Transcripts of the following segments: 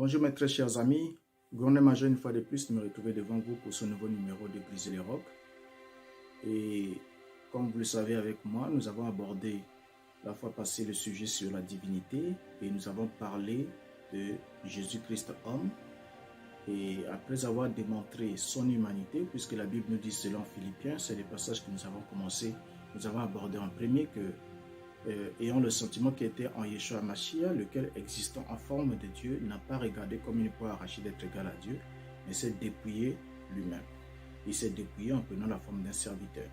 Bonjour mes très chers amis, grand et majeur une fois de plus de me retrouver devant vous pour ce nouveau numéro de Briser les rocs. Et comme vous le savez avec moi, nous avons abordé la fois passée le sujet sur la divinité et nous avons parlé de Jésus-Christ homme. Et après avoir démontré son humanité, puisque la Bible nous dit selon Philippiens, c'est le passage que nous avons commencé, nous avons abordé en premier que ayant le sentiment qui était en Yeshua Mashiach, lequel existant en forme de Dieu, n'a pas regardé comme une proie arrachée d'être égal à Dieu, mais s'est dépouillé lui-même. Il s'est dépouillé en prenant la forme d'un serviteur.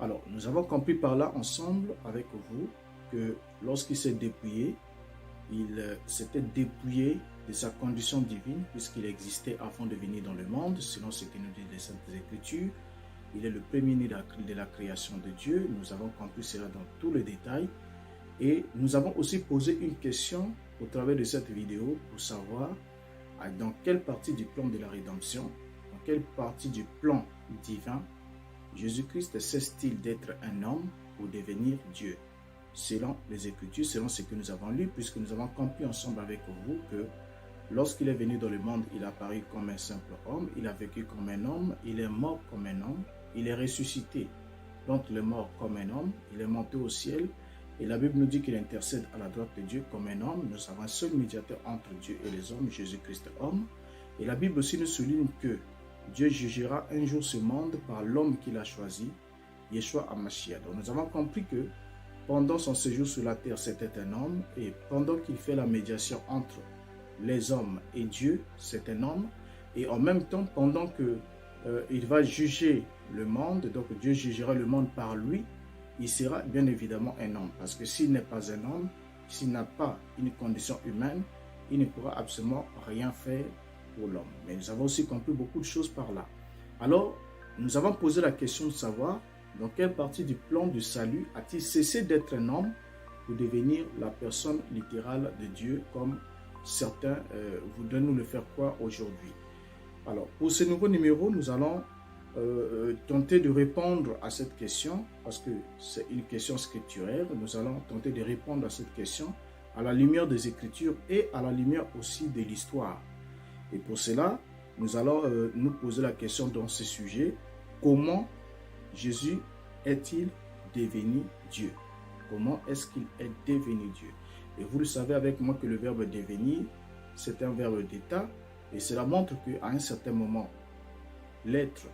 Alors, nous avons compris par là ensemble avec vous que lorsqu'il s'est dépouillé, il s'était dépouillé de sa condition divine puisqu'il existait avant de venir dans le monde, selon ce que nous disent les Saintes Écritures. Il est le premier-né de la création de Dieu. Nous avons compris cela dans tous les détails. Et nous avons aussi posé une question au travers de cette vidéo pour savoir dans quelle partie du plan de la rédemption, dans quelle partie du plan divin, Jésus-Christ cesse-t-il d'être un homme pour devenir Dieu, selon les Écritures, selon ce que nous avons lu, puisque nous avons compris ensemble avec vous que lorsqu'il est venu dans le monde, il a apparu comme un simple homme, il a vécu comme un homme, il est mort comme un homme, il est ressuscité, donc il est mort comme un homme, il est monté au ciel. Et la Bible nous dit qu'il intercède à la droite de Dieu comme un homme. Nous avons un seul médiateur entre Dieu et les hommes, Jésus-Christ homme. Et la Bible aussi nous souligne que Dieu jugera un jour ce monde par l'homme qu'il a choisi, Yeshua HaMashiach. Donc nous avons compris que pendant son séjour sur la terre, c'était un homme. Et pendant qu'il fait la médiation entre les hommes et Dieu, c'est un homme. Et en même temps, pendant qu'il va juger le monde, donc Dieu jugera le monde par lui, il sera bien évidemment un homme. Parce que s'il n'est pas un homme, s'il n'a pas une condition humaine, il ne pourra absolument rien faire pour l'homme. Mais nous avons aussi compris beaucoup de choses par là. Alors, nous avons posé la question de savoir dans quelle partie du plan du salut a-t-il cessé d'être un homme pour devenir la personne littérale de Dieu, comme certains voudraient nous le faire croire aujourd'hui. Alors, pour ce nouveau numéro, nous allons tenter de répondre à cette question, parce que c'est une question scripturaire. Nous allons tenter de répondre à cette question à la lumière des Écritures et à la lumière aussi de l'histoire. Et pour cela, nous allons nous poser la question dans ce sujet: comment Jésus est-il devenu Dieu? Comment est-ce qu'il est devenu Dieu? Et vous le savez avec moi que le verbe devenir, c'est un verbe d'état, et cela montre qu'à un certain moment, l'être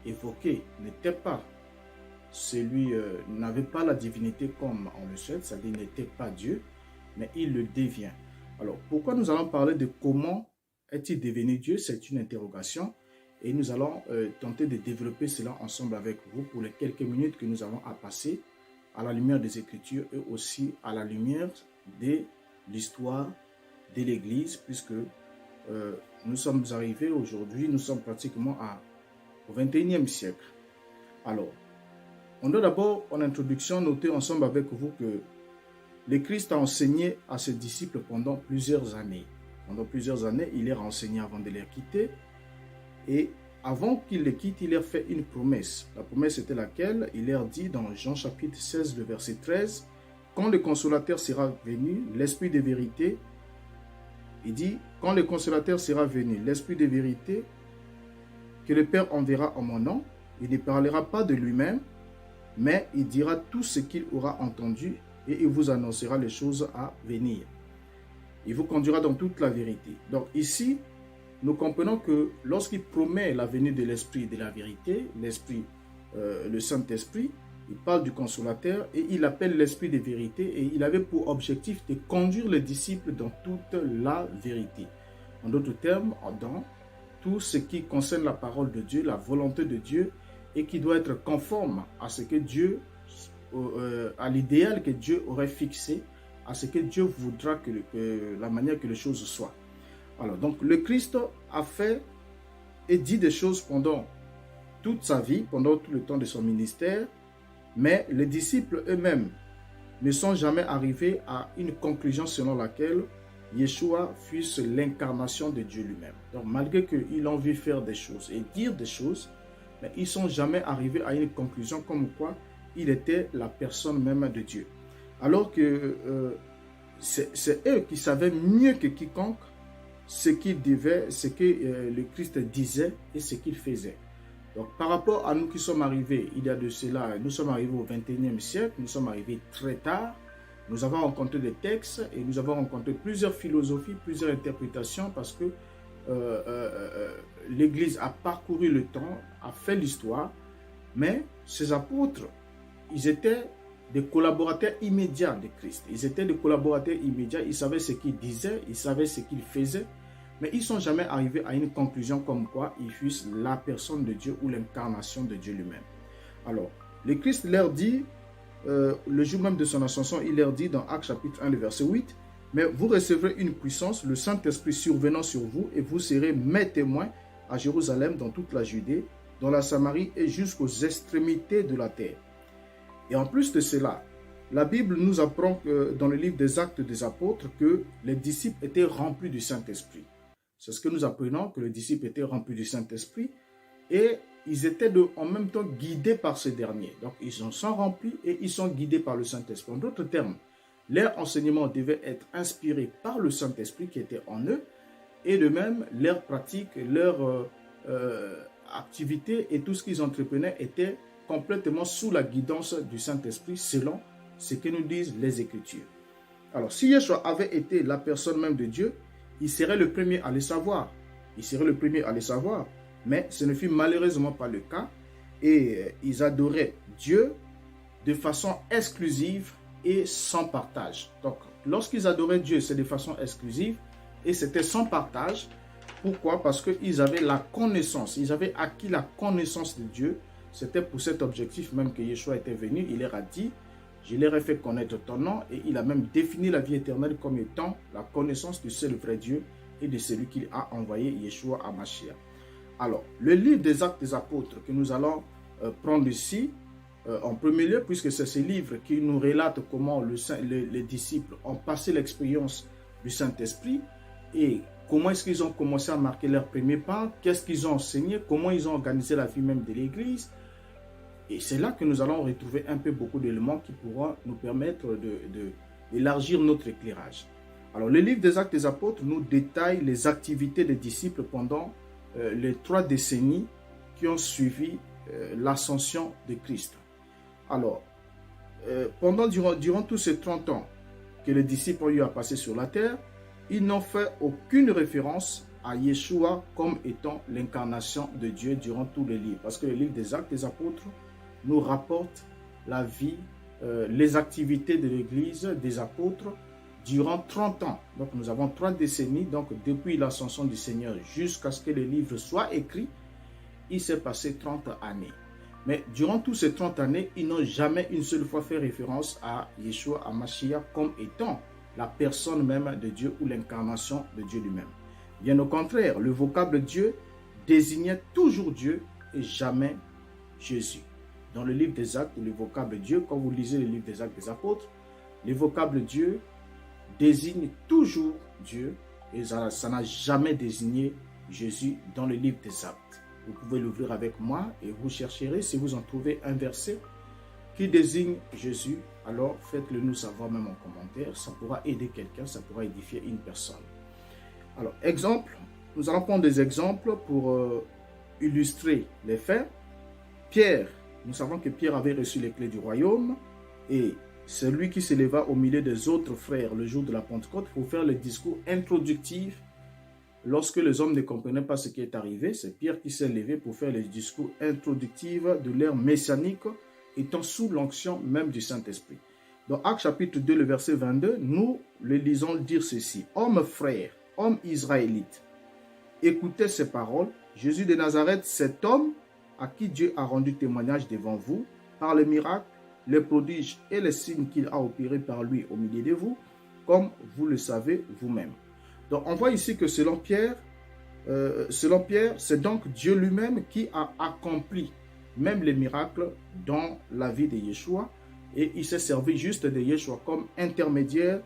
évoqué n'était pas celui, n'avait pas la divinité comme on le souhaite, c'est-à-dire n'était pas Dieu, mais il le devient. Alors, pourquoi nous allons parler de comment est-il devenu Dieu? C'est une interrogation et nous allons tenter de développer cela ensemble avec vous pour les quelques minutes que nous avons à passer à la lumière des Écritures et aussi à la lumière de l'histoire de l'Église, puisque nous sommes arrivés aujourd'hui, nous sommes pratiquement au XXIe siècle. Alors, on doit d'abord, en introduction, noter ensemble avec vous que le Christ a enseigné à ses disciples pendant plusieurs années. Pendant plusieurs années, il leur a enseigné avant de les quitter. Et avant qu'il les quitte, il leur fait une promesse. La promesse était laquelle? Il leur dit dans Jean chapitre 16, le verset 13, « Quand le Consolateur sera venu, l'Esprit de vérité, il dit, quand le Consolateur sera venu, l'Esprit de vérité, que le Père enverra en mon nom, il ne parlera pas de lui-même, mais il dira tout ce qu'il aura entendu et il vous annoncera les choses à venir. Il vous conduira dans toute la vérité. » Donc ici, nous comprenons que lorsqu'il promet la venue de l'Esprit de la vérité, l'Esprit, le Saint-Esprit, il parle du Consolateur et il appelle l'Esprit de vérité et il avait pour objectif de conduire les disciples dans toute la vérité. En d'autres termes, dans tout ce qui concerne la parole de Dieu, la volonté de Dieu, et qui doit être conforme à ce que Dieu, à l'idéal que Dieu aurait fixé, à ce que Dieu voudra la manière que les choses soient. Alors, donc, le Christ a fait et dit des choses pendant toute sa vie, pendant tout le temps de son ministère, mais les disciples eux-mêmes ne sont jamais arrivés à une conclusion selon laquelle Yeshua fut l'incarnation de Dieu lui-même. Donc malgré qu'ils ont vu faire des choses et dire des choses, mais ils ne sont jamais arrivés à une conclusion comme quoi il était la personne même de Dieu. Alors que c'est eux qui savaient mieux que quiconque ce qu'il devait, ce que le Christ disait et ce qu'il faisait. Donc, par rapport à nous qui sommes arrivés, il y a de cela, nous sommes arrivés au XXIe siècle, nous sommes arrivés très tard, nous avons rencontré des textes et nous avons rencontré plusieurs philosophies, plusieurs interprétations parce que l'Église a parcouru le temps, a fait l'histoire, mais ces apôtres, ils étaient des collaborateurs immédiats de Christ. Ils étaient des collaborateurs immédiats, ils savaient ce qu'ils disaient, ils savaient ce qu'ils faisaient, mais ils ne sont jamais arrivés à une conclusion comme quoi ils fussent la personne de Dieu ou l'incarnation de Dieu lui-même. Alors, le Christ leur dit, le jour même de son ascension, il leur dit dans Actes chapitre 1, le verset 8, « Mais vous recevrez une puissance, le Saint-Esprit survenant sur vous, et vous serez mes témoins à Jérusalem, dans toute la Judée, dans la Samarie et jusqu'aux extrémités de la terre. » Et en plus de cela, la Bible nous apprend que dans le livre des Actes des Apôtres que les disciples étaient remplis du Saint-Esprit. C'est ce que nous apprenons, que les disciples étaient remplis du Saint-Esprit et ils étaient en même temps guidés par ce dernier. Donc ils en sont remplis et ils sont guidés par le Saint-Esprit. En d'autres termes, leur enseignement devait être inspiré par le Saint-Esprit qui était en eux et de même, leur pratique, leur activité et tout ce qu'ils entreprenaient était complètement sous la guidance du Saint-Esprit selon ce que nous disent les Écritures. Alors, si Yeshua avait été la personne même de Dieu, il serait le premier à le savoir. Il serait le premier à le savoir. Mais ce ne fut malheureusement pas le cas. Et ils adoraient Dieu de façon exclusive et sans partage. Donc, lorsqu'ils adoraient Dieu, c'est de façon exclusive et c'était sans partage. Pourquoi? Parce qu'ils avaient la connaissance. Ils avaient acquis la connaissance de Dieu. C'était pour cet objectif même que Yeshua était venu. Il leur a dit, je leur ai fait connaître ton nom et il a même défini la vie éternelle comme étant la connaissance du seul vrai Dieu et de celui qu'il a envoyé, Yeshua HaMashiach. Alors, le livre des Actes des Apôtres que nous allons prendre ici, en premier lieu, puisque c'est ce livre qui nous relate comment les disciples ont passé l'expérience du Saint-Esprit et comment est-ce qu'ils ont commencé à marquer leur premier pas, qu'est-ce qu'ils ont enseigné, comment ils ont organisé la vie même de l'Église. Et c'est là que nous allons retrouver un peu beaucoup d'éléments qui pourront nous permettre d'élargir notre éclairage. Alors, le livre des Actes des Apôtres nous détaille les activités des disciples pendant les 3 décennies qui ont suivi l'ascension de Christ. Alors, durant tous ces 30 ans que les disciples ont eu à passer sur la terre, ils n'ont fait aucune référence à Yeshua comme étant l'incarnation de Dieu durant tous les livres. Parce que le livre des Actes des Apôtres nous rapporte la vie, les activités de l'Église, des apôtres, durant 30 ans. Donc nous avons 3 décennies, donc depuis l'ascension du Seigneur jusqu'à ce que le livre soit écrit, il s'est passé 30 années. Mais durant tous ces 30 années, ils n'ont jamais une seule fois fait référence à Yeshua HaMashiach comme étant la personne même de Dieu ou l'incarnation de Dieu lui-même. Bien au contraire, le vocable Dieu désignait toujours Dieu et jamais Jésus. Dans le livre des Actes, le vocable Dieu, quand vous lisez le livre des Actes des Apôtres, le vocable Dieu désigne toujours Dieu et ça n'a jamais désigné Jésus dans le livre des Actes. Vous pouvez l'ouvrir avec moi et vous chercherez si vous en trouvez un verset qui désigne Jésus, alors faites-le nous savoir même en commentaire, ça pourra aider quelqu'un, ça pourra édifier une personne. Alors, exemple, nous allons prendre des exemples pour illustrer les faits. Pierre, nous savons que Pierre avait reçu les clés du royaume et c'est lui qui s'éleva au milieu des autres frères le jour de la Pentecôte pour faire le discours introductif. Lorsque les hommes ne comprenaient pas ce qui est arrivé, c'est Pierre qui s'est levé pour faire le discours introductif de l'ère messianique, étant sous l'onction même du Saint-Esprit. Dans Actes chapitre 2, le verset 22, nous le lisons dire ceci. « Hommes frères, hommes israélites, écoutez ces paroles. Jésus de Nazareth, cet homme à qui Dieu a rendu témoignage devant vous, par les miracles, les prodiges et les signes qu'il a opérés par lui au milieu de vous, comme vous le savez vous-même. » Donc on voit ici que selon Pierre, c'est donc Dieu lui-même qui a accompli même les miracles dans la vie de Yeshua et il s'est servi juste de Yeshua comme intermédiaire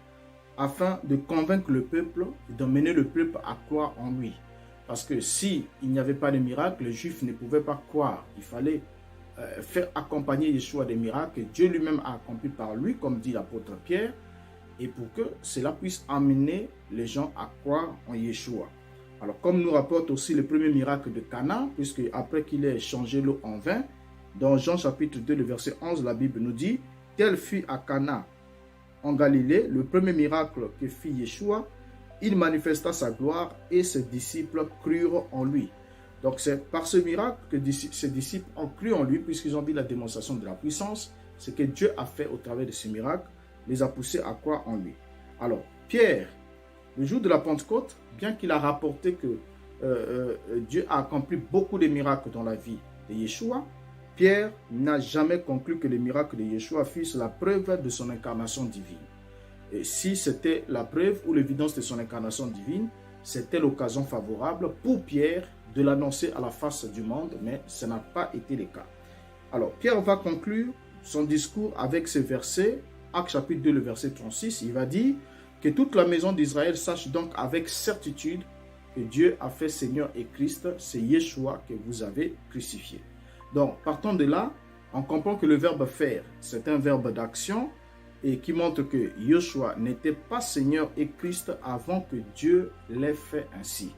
afin de convaincre le peuple, d'emmener le peuple à croire en lui. Parce que s'il n'y avait pas de miracles, les Juifs ne pouvaient pas croire. Il fallait faire accompagner Yeshua des miracles que Dieu lui-même a accomplis par lui, comme dit l'apôtre Pierre. et pour que cela puisse amener les gens à croire en Yeshua. Alors, comme nous rapporte aussi le premier miracle de Cana, puisque après qu'il ait changé l'eau en vin, dans Jean chapitre 2, le verset 11, la Bible nous dit « Tel fut à Cana en Galilée le premier miracle que fit Yeshua. Il manifesta sa gloire et ses disciples crurent en lui. » Donc, c'est par ce miracle que ses disciples ont cru en lui, puisqu'ils ont vu la démonstration de la puissance. Ce que Dieu a fait au travers de ce miracle les a poussés à croire en lui. Alors, Pierre, le jour de la Pentecôte, bien qu'il a rapporté que Dieu a accompli beaucoup de miracles dans la vie de Yeshua, Pierre n'a jamais conclu que les miracles de Yeshua fussent la preuve de son incarnation divine. Et si c'était la preuve ou l'évidence de son incarnation divine, c'était l'occasion favorable pour Pierre de l'annoncer à la face du monde, mais ce n'a pas été le cas. Alors, Pierre va conclure son discours avec ce verset, Actes chapitre 2, le verset 36, il va dire que toute la maison d'Israël sache donc avec certitude que Dieu a fait Seigneur et Christ, c'est Yeshua que vous avez crucifié. Donc, partant de là, on comprend que le verbe faire, c'est un verbe d'action et qui montre que Yeshua n'était pas Seigneur et Christ avant que Dieu l'ait fait ainsi.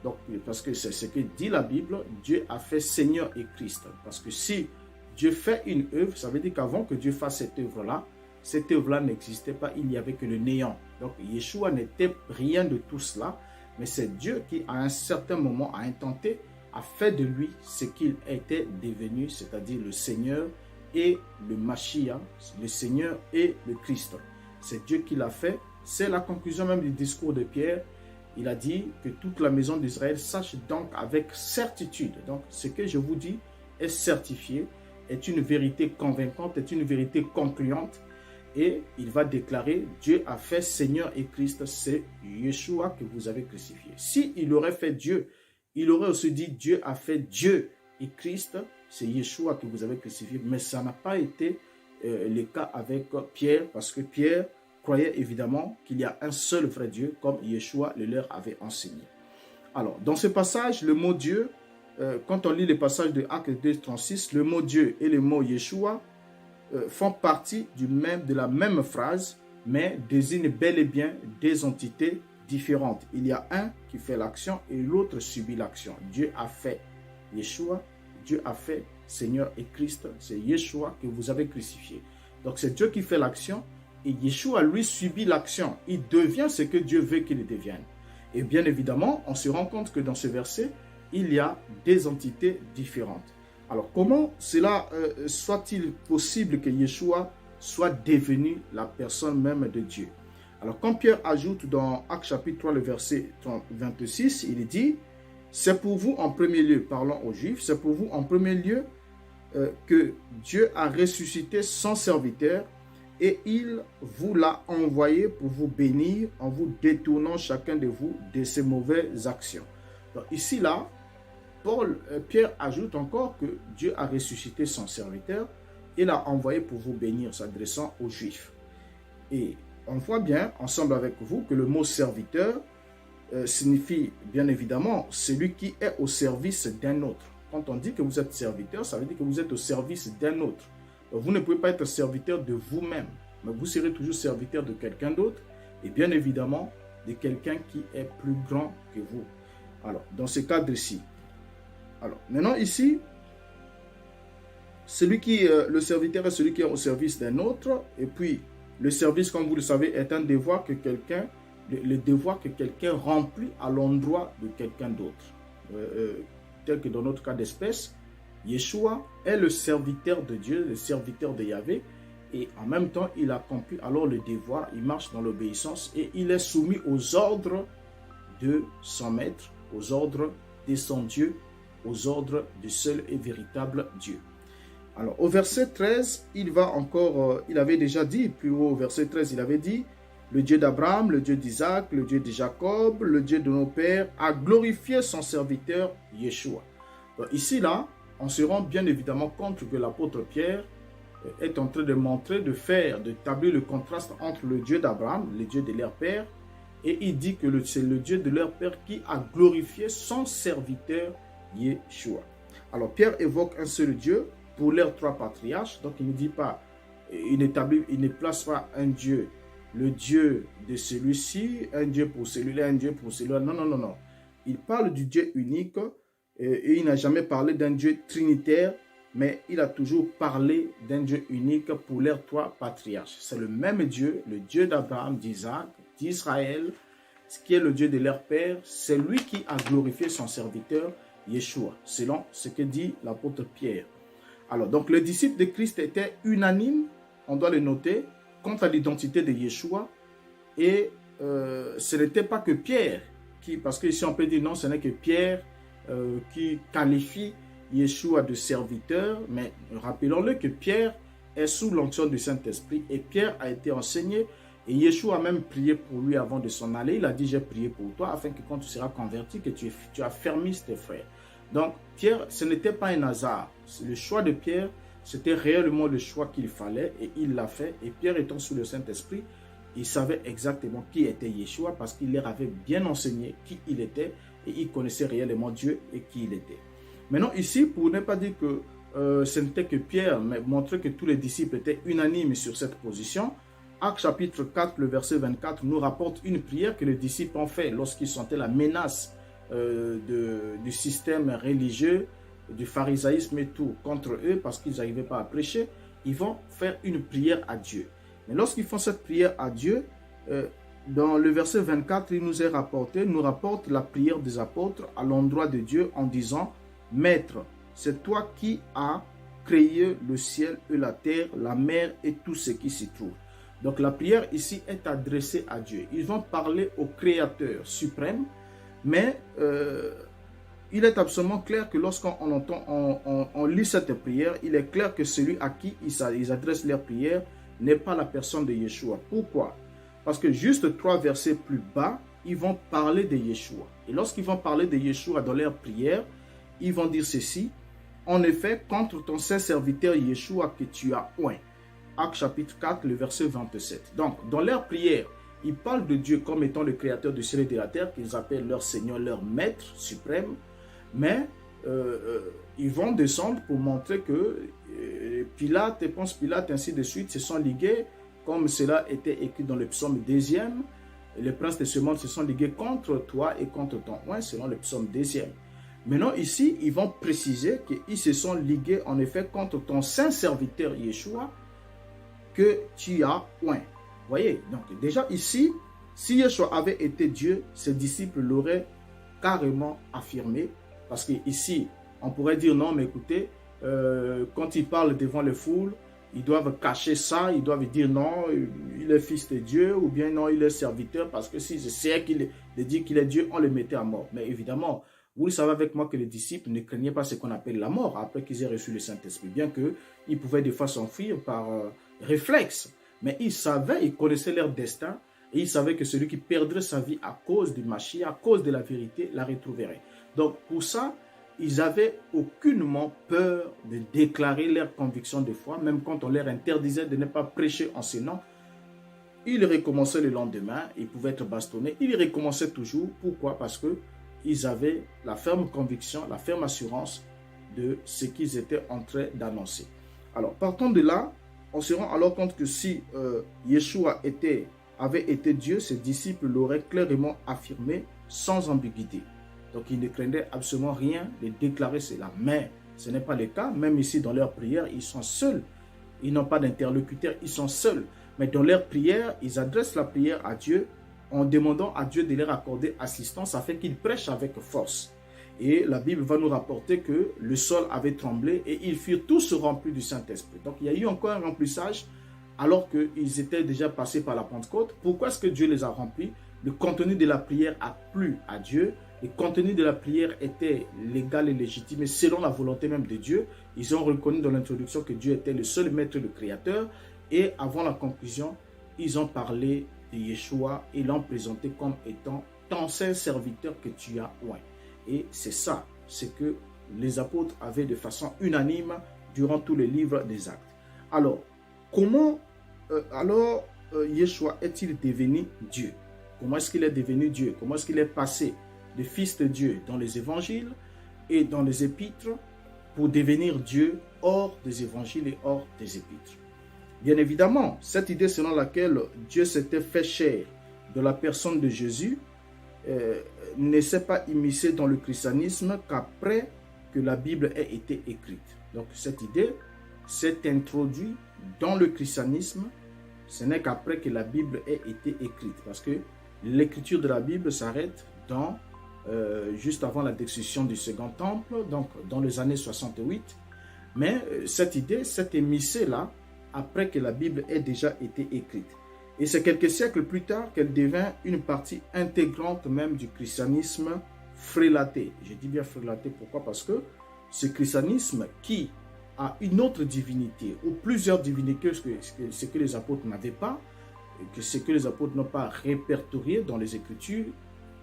Donc, parce que c'est ce que dit la Bible, Dieu a fait Seigneur et Christ. Parce que si Dieu fait une œuvre, ça veut dire qu'avant que Dieu fasse cette œuvre-là n'existait pas, il n'y avait que le néant. Donc, Yeshua n'était rien de tout cela, mais c'est Dieu qui, à un certain moment, à un temps T, a fait de lui ce qu'il était devenu, c'est-à-dire le Seigneur et le Mashiach, le Seigneur et le Christ. C'est Dieu qui l'a fait. C'est la conclusion même du discours de Pierre. Il a dit que toute la maison d'Israël sache donc avec certitude. Donc, ce que je vous dis est certifié, est une vérité convaincante, est une vérité concluante. Et il va déclarer, Dieu a fait Seigneur et Christ, c'est Yeshua que vous avez crucifié. S'il aurait fait Dieu, il aurait aussi dit, Dieu a fait Dieu et Christ, c'est Yeshua que vous avez crucifié. Mais ça n'a pas été le cas avec Pierre, parce que Pierre croyait évidemment qu'il y a un seul vrai Dieu, comme Yeshua le leur avait enseigné. Alors, dans ce passage, le mot Dieu, quand on lit le passage de Actes 2, 36, le mot Dieu et le mot Yeshua font partie de la même phrase, mais désignent bel et bien des entités différentes. Il y a un qui fait l'action et l'autre subit l'action. Dieu a fait Yeshua, Dieu a fait Seigneur et Christ, c'est Yeshua que vous avez crucifié. Donc c'est Dieu qui fait l'action et Yeshua lui subit l'action. Il devient ce que Dieu veut qu'il devienne. Et bien évidemment, on se rend compte que dans ce verset, il y a des entités différentes. Alors, comment cela soit-il possible que Yeshua soit devenu la personne même de Dieu? Alors, quand Pierre ajoute dans Actes chapitre 3, le verset 26, il dit « C'est pour vous en premier lieu, parlant aux Juifs, c'est pour vous en premier lieu que Dieu a ressuscité son serviteur et il vous l'a envoyé pour vous bénir en vous détournant chacun de vous de ses mauvaises actions. » Donc, ici, là, Pierre ajoute encore que Dieu a ressuscité son serviteur et l'a envoyé pour vous bénir, s'adressant aux Juifs. Et on voit bien, ensemble avec vous, que le mot serviteur signifie bien évidemment celui qui est au service d'un autre. Quand on dit que vous êtes serviteur, ça veut dire que vous êtes au service d'un autre. Donc, vous ne pouvez pas être serviteur de vous-même, mais vous serez toujours serviteur de quelqu'un d'autre et bien évidemment de quelqu'un qui est plus grand que vous. Alors, dans ce cadre-ci, alors, maintenant ici, le serviteur est celui qui est au service d'un autre. Et puis, le service, comme vous le savez, est un devoir que le devoir que quelqu'un remplit à l'endroit de quelqu'un d'autre. Tel que dans notre cas d'espèce, Yeshua est le serviteur de Dieu, le serviteur de Yahvé. Et en même temps, il accomplit alors le devoir, il marche dans l'obéissance et il est soumis aux ordres de son maître, aux ordres de son Dieu, aux ordres du seul et véritable Dieu. Alors, au verset 13, il avait déjà dit, plus haut au verset 13, il avait dit, le Dieu d'Abraham, le Dieu d'Isaac, le Dieu de Jacob, le Dieu de nos pères, a glorifié son serviteur Yeshua. Donc, ici, là, on se rend bien évidemment compte que l'apôtre Pierre est en train de montrer, d'établir le contraste entre le Dieu d'Abraham, le Dieu de leur père, et il dit que c'est le Dieu de leur père qui a glorifié son serviteur Yeshua. Alors Pierre évoque un seul Dieu pour leurs trois patriarches, donc il ne dit pas, il ne place pas un Dieu le Dieu de celui-ci, un Dieu pour celui-là, un Dieu pour celui-là. Non, non, non, non. Il parle du Dieu unique et il n'a jamais parlé d'un Dieu trinitaire, mais il a toujours parlé d'un Dieu unique pour leurs trois patriarches. C'est le même Dieu, le Dieu d'Abraham, d'Isaac, d'Israël, qui est le Dieu de leur père. C'est lui qui a glorifié son serviteur Yeshua, selon ce que dit l'apôtre Pierre. Alors, donc, les disciples de Christ étaient unanimes, on doit le noter, quant à l'identité de Yeshua. Et ce n'était pas que Pierre, parce que ici on peut dire non, ce n'est que Pierre qui qualifie Yeshua de serviteur, mais rappelons-le que Pierre est sous l'onction du Saint-Esprit et Pierre a été enseigné et Yeshua a même prié pour lui avant de s'en aller. Il a dit, j'ai prié pour toi afin que quand tu seras converti, que tu affermisses tes frères. Donc Pierre, ce n'était pas un hasard. Le choix de Pierre, c'était réellement le choix qu'il fallait et il l'a fait. Et Pierre étant sous le Saint-Esprit, il savait exactement qui était Yeshua parce qu'il leur avait bien enseigné qui il était et il connaissait réellement Dieu et qui il était. Maintenant ici, pour ne pas dire que ce n'était que Pierre, mais montrer que tous les disciples étaient unanimes sur cette position, Actes chapitre 4, le verset 24 nous rapporte une prière que les disciples ont fait lorsqu'ils sentaient la menace du système religieux, du pharisaïsme et tout contre eux parce qu'ils n'arrivaient pas à prêcher. Ils vont faire une prière à Dieu. Mais lorsqu'ils font cette prière à Dieu, dans le verset 24, il nous rapporte la prière des apôtres à l'endroit de Dieu en disant « Maître, c'est toi qui as créé le ciel et la terre, la mer et tout ce qui s'y trouve. » Donc la prière ici est adressée à Dieu. Ils vont parler au Créateur suprême, mais il est absolument clair que lorsqu'on on lit cette prière, il est clair que celui à qui ils adressent leur prière n'est pas la personne de Yeshua. Pourquoi? Parce que juste 3 versets plus bas, ils vont parler de Yeshua. Et lorsqu'ils vont parler de Yeshua dans leur prière, ils vont dire ceci. En effet, contre ton saint serviteur Yeshua que tu as oint. Actes chapitre 4, le verset 27. Donc, dans leur prière, ils parlent de Dieu comme étant le créateur du ciel et de la terre, qu'ils appellent leur Seigneur, leur Maître suprême. Mais ils vont descendre pour montrer que Pilate et Ponce Pilate, ainsi de suite, se sont ligués, comme cela était écrit dans le psaume 2e. Les princes de ce monde se sont ligués contre toi et contre ton oint, selon le psaume 2e. Maintenant, ici, ils vont préciser qu'ils se sont ligués, en effet, contre ton saint serviteur Yeshua, que tu as oint. Voyez, donc déjà ici, si Yeshua avait été Dieu, ses disciples l'auraient carrément affirmé. Parce qu'ici, on pourrait dire non, mais écoutez, quand ils parlent devant les foules, ils doivent cacher ça, ils doivent dire non, il est fils de Dieu, ou bien non, il est serviteur, parce que si c'est qu'il dit qu'il est Dieu, on le mettait à mort. Mais évidemment, vous le savez avec moi que les disciples ne craignaient pas ce qu'on appelle la mort après qu'ils aient reçu le Saint-Esprit, bien qu'ils pouvaient des fois s'enfuir par réflexe. Mais ils savaient, ils connaissaient leur destin, et ils savaient que celui qui perdrait sa vie à cause du Mashiach, à cause de la vérité, la retrouverait. Donc pour ça, ils n'avaient aucunement peur de déclarer leur conviction de foi, même quand on leur interdisait de ne pas prêcher en ce nom. Ils recommençaient le lendemain, ils pouvaient être bastonnés, ils recommençaient toujours. Pourquoi? Parce qu'ils avaient la ferme conviction, la ferme assurance de ce qu'ils étaient en train d'annoncer. Alors, partant de là, on se rend alors compte que si Yeshua avait été Dieu, ses disciples l'auraient clairement affirmé sans ambiguïté. Donc, ils ne craignaient absolument rien de déclarer cela. Mais ce n'est pas le cas. Même ici, dans leur prière, ils sont seuls. Ils n'ont pas d'interlocuteur, ils sont seuls. Mais dans leur prière, ils adressent la prière à Dieu en demandant à Dieu de leur accorder assistance afin qu'ils prêchent avec force. Et la Bible va nous rapporter que le sol avait tremblé et ils furent tous remplis du Saint-Esprit. Donc, il y a eu encore un remplissage alors qu'ils étaient déjà passés par la Pentecôte. Pourquoi est-ce que Dieu les a remplis? Le contenu de la prière a plu à Dieu. Le contenu de la prière était légal et légitime et selon la volonté même de Dieu. Ils ont reconnu dans l'introduction que Dieu était le seul maître, le créateur. Et avant la conclusion, ils ont parlé de Yeshua et l'ont présenté comme étant ton saint serviteur que tu as oint. Et c'est ça, c'est que les apôtres avaient de façon unanime durant tous les livres des Actes. Alors, comment Yeshua est-il devenu Dieu? Comment est-ce qu'il est devenu Dieu? Comment est-ce qu'il est passé de fils de Dieu dans les évangiles et dans les épîtres pour devenir Dieu hors des évangiles et hors des épîtres? Bien évidemment, cette idée selon laquelle Dieu s'était fait chair de la personne de Jésus ne s'est pas immiscée dans le christianisme qu'après que la Bible ait été écrite. Donc cette idée s'est introduite dans le christianisme, ce n'est qu'après que la Bible ait été écrite, parce que l'écriture de la Bible s'arrête juste avant la destruction du Second Temple, donc dans les années 68. Mais cette idée s'est émissée là, après que la Bible ait déjà été écrite. Et c'est quelques siècles plus tard qu'elle devint une partie intégrante même du christianisme frélaté. Je dis bien frélaté, pourquoi? Parce que ce christianisme qui a une autre divinité, ou plusieurs divinités, ce que les apôtres n'avaient pas, que ce que les apôtres n'ont pas répertorié dans les Écritures,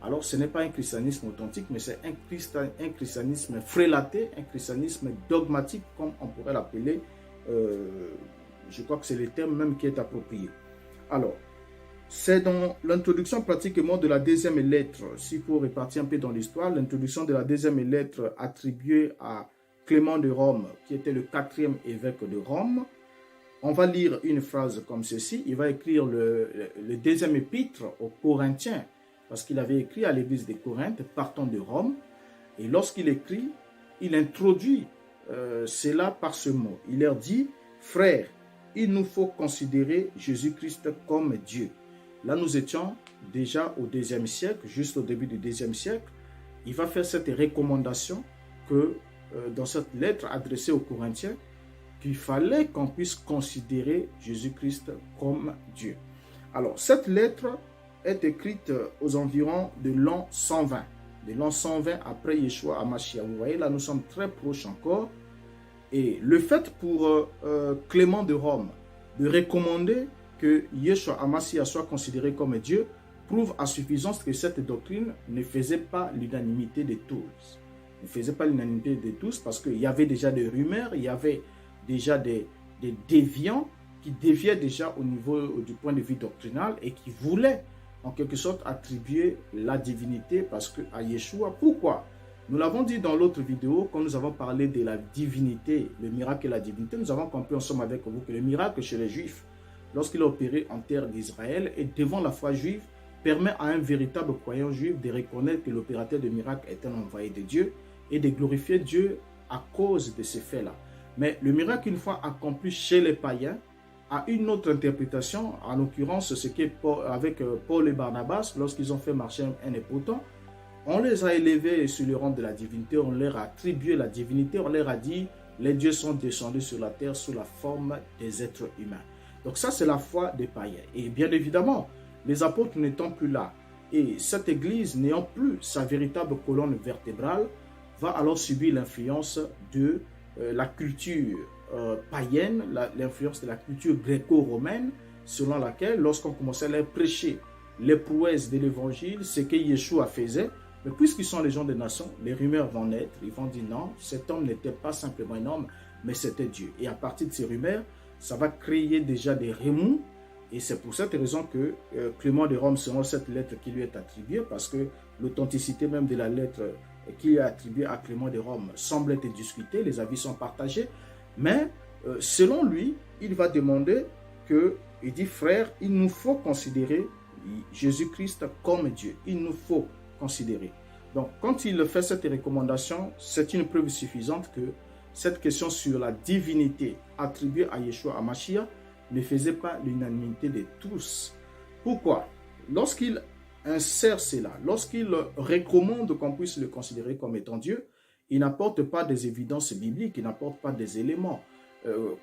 alors ce n'est pas un christianisme authentique, mais c'est un christianisme frélaté, un christianisme dogmatique, comme on pourrait l'appeler. Je crois que c'est le terme même qui est approprié. Alors, c'est dans l'introduction pratiquement de la deuxième lettre, s'il faut repartir un peu dans l'histoire, l'introduction de la deuxième lettre attribuée à Clément de Rome, qui était le 4e évêque de Rome. On va lire une phrase comme ceci. Il va écrire le deuxième épître aux Corinthiens, parce qu'il avait écrit à l'église de Corinthe, partant de Rome. Et lorsqu'il écrit, il introduit cela par ce mot. Il leur dit, « Frères, il nous faut considérer Jésus-Christ comme Dieu. » Là, nous étions déjà au IIe siècle, juste au début du IIe siècle. Il va faire cette recommandation que dans cette lettre adressée aux Corinthiens, qu'il fallait qu'on puisse considérer Jésus-Christ comme Dieu. Alors, cette lettre est écrite aux environs de l'an 120. De l'an 120 après Yeshua HaMashiach. Vous voyez, là, nous sommes très proches encore. Et le fait pour Clément de Rome de recommander que Yeshua HaMashiach soit considéré comme Dieu prouve à suffisance que cette doctrine ne faisait pas l'unanimité de tous. Ne faisait pas l'unanimité de tous parce qu'il y avait déjà des rumeurs, il y avait déjà des déviants qui déviaient déjà au niveau du point de vue doctrinal et qui voulaient en quelque sorte attribuer la divinité parce que à Yeshua. Pourquoi? Nous l'avons dit dans l'autre vidéo, quand nous avons parlé de la divinité, le miracle et la divinité, nous avons compris ensemble avec vous que le miracle chez les Juifs, lorsqu'il a opéré en terre d'Israël et devant la foi juive, permet à un véritable croyant juif de reconnaître que l'opérateur de miracle est un envoyé de Dieu et de glorifier Dieu à cause de ces faits-là. Mais le miracle, une fois accompli chez les païens, a une autre interprétation, en l'occurrence ce qui est avec Paul et Barnabas, lorsqu'ils ont fait marcher un épotant, on les a élevés sur le rang de la divinité, on leur a attribué la divinité, on leur a dit, les dieux sont descendus sur la terre sous la forme des êtres humains. Donc ça, c'est la foi des païens. Et bien évidemment, les apôtres n'étant plus là, et cette église n'ayant plus sa véritable colonne vertébrale, va alors subir l'influence de la culture païenne, l'influence de la culture gréco-romaine, selon laquelle, lorsqu'on commençait à leur prêcher les prouesses de l'évangile, ce que Yeshua faisait, mais puisqu'ils sont les gens des nations, les rumeurs vont naître, ils vont dire non, cet homme n'était pas simplement un homme, mais c'était Dieu. Et à partir de ces rumeurs, ça va créer déjà des remous, et c'est pour cette raison que Clément de Rome, selon cette lettre qui lui est attribuée, parce que l'authenticité même de la lettre qui est attribuée à Clément de Rome semble être discutée, les avis sont partagés, mais selon lui, il va demander que, il dit, frère, il nous faut considérer Jésus-Christ comme Dieu. Il nous faut considérer. Donc, quand il fait cette recommandation, c'est une preuve suffisante que cette question sur la divinité attribuée à Yeshua HaMashiach ne faisait pas l'unanimité de tous. Pourquoi? Lorsqu'il insère cela, lorsqu'il recommande qu'on puisse le considérer comme étant Dieu, il n'apporte pas des évidences bibliques, il n'apporte pas des éléments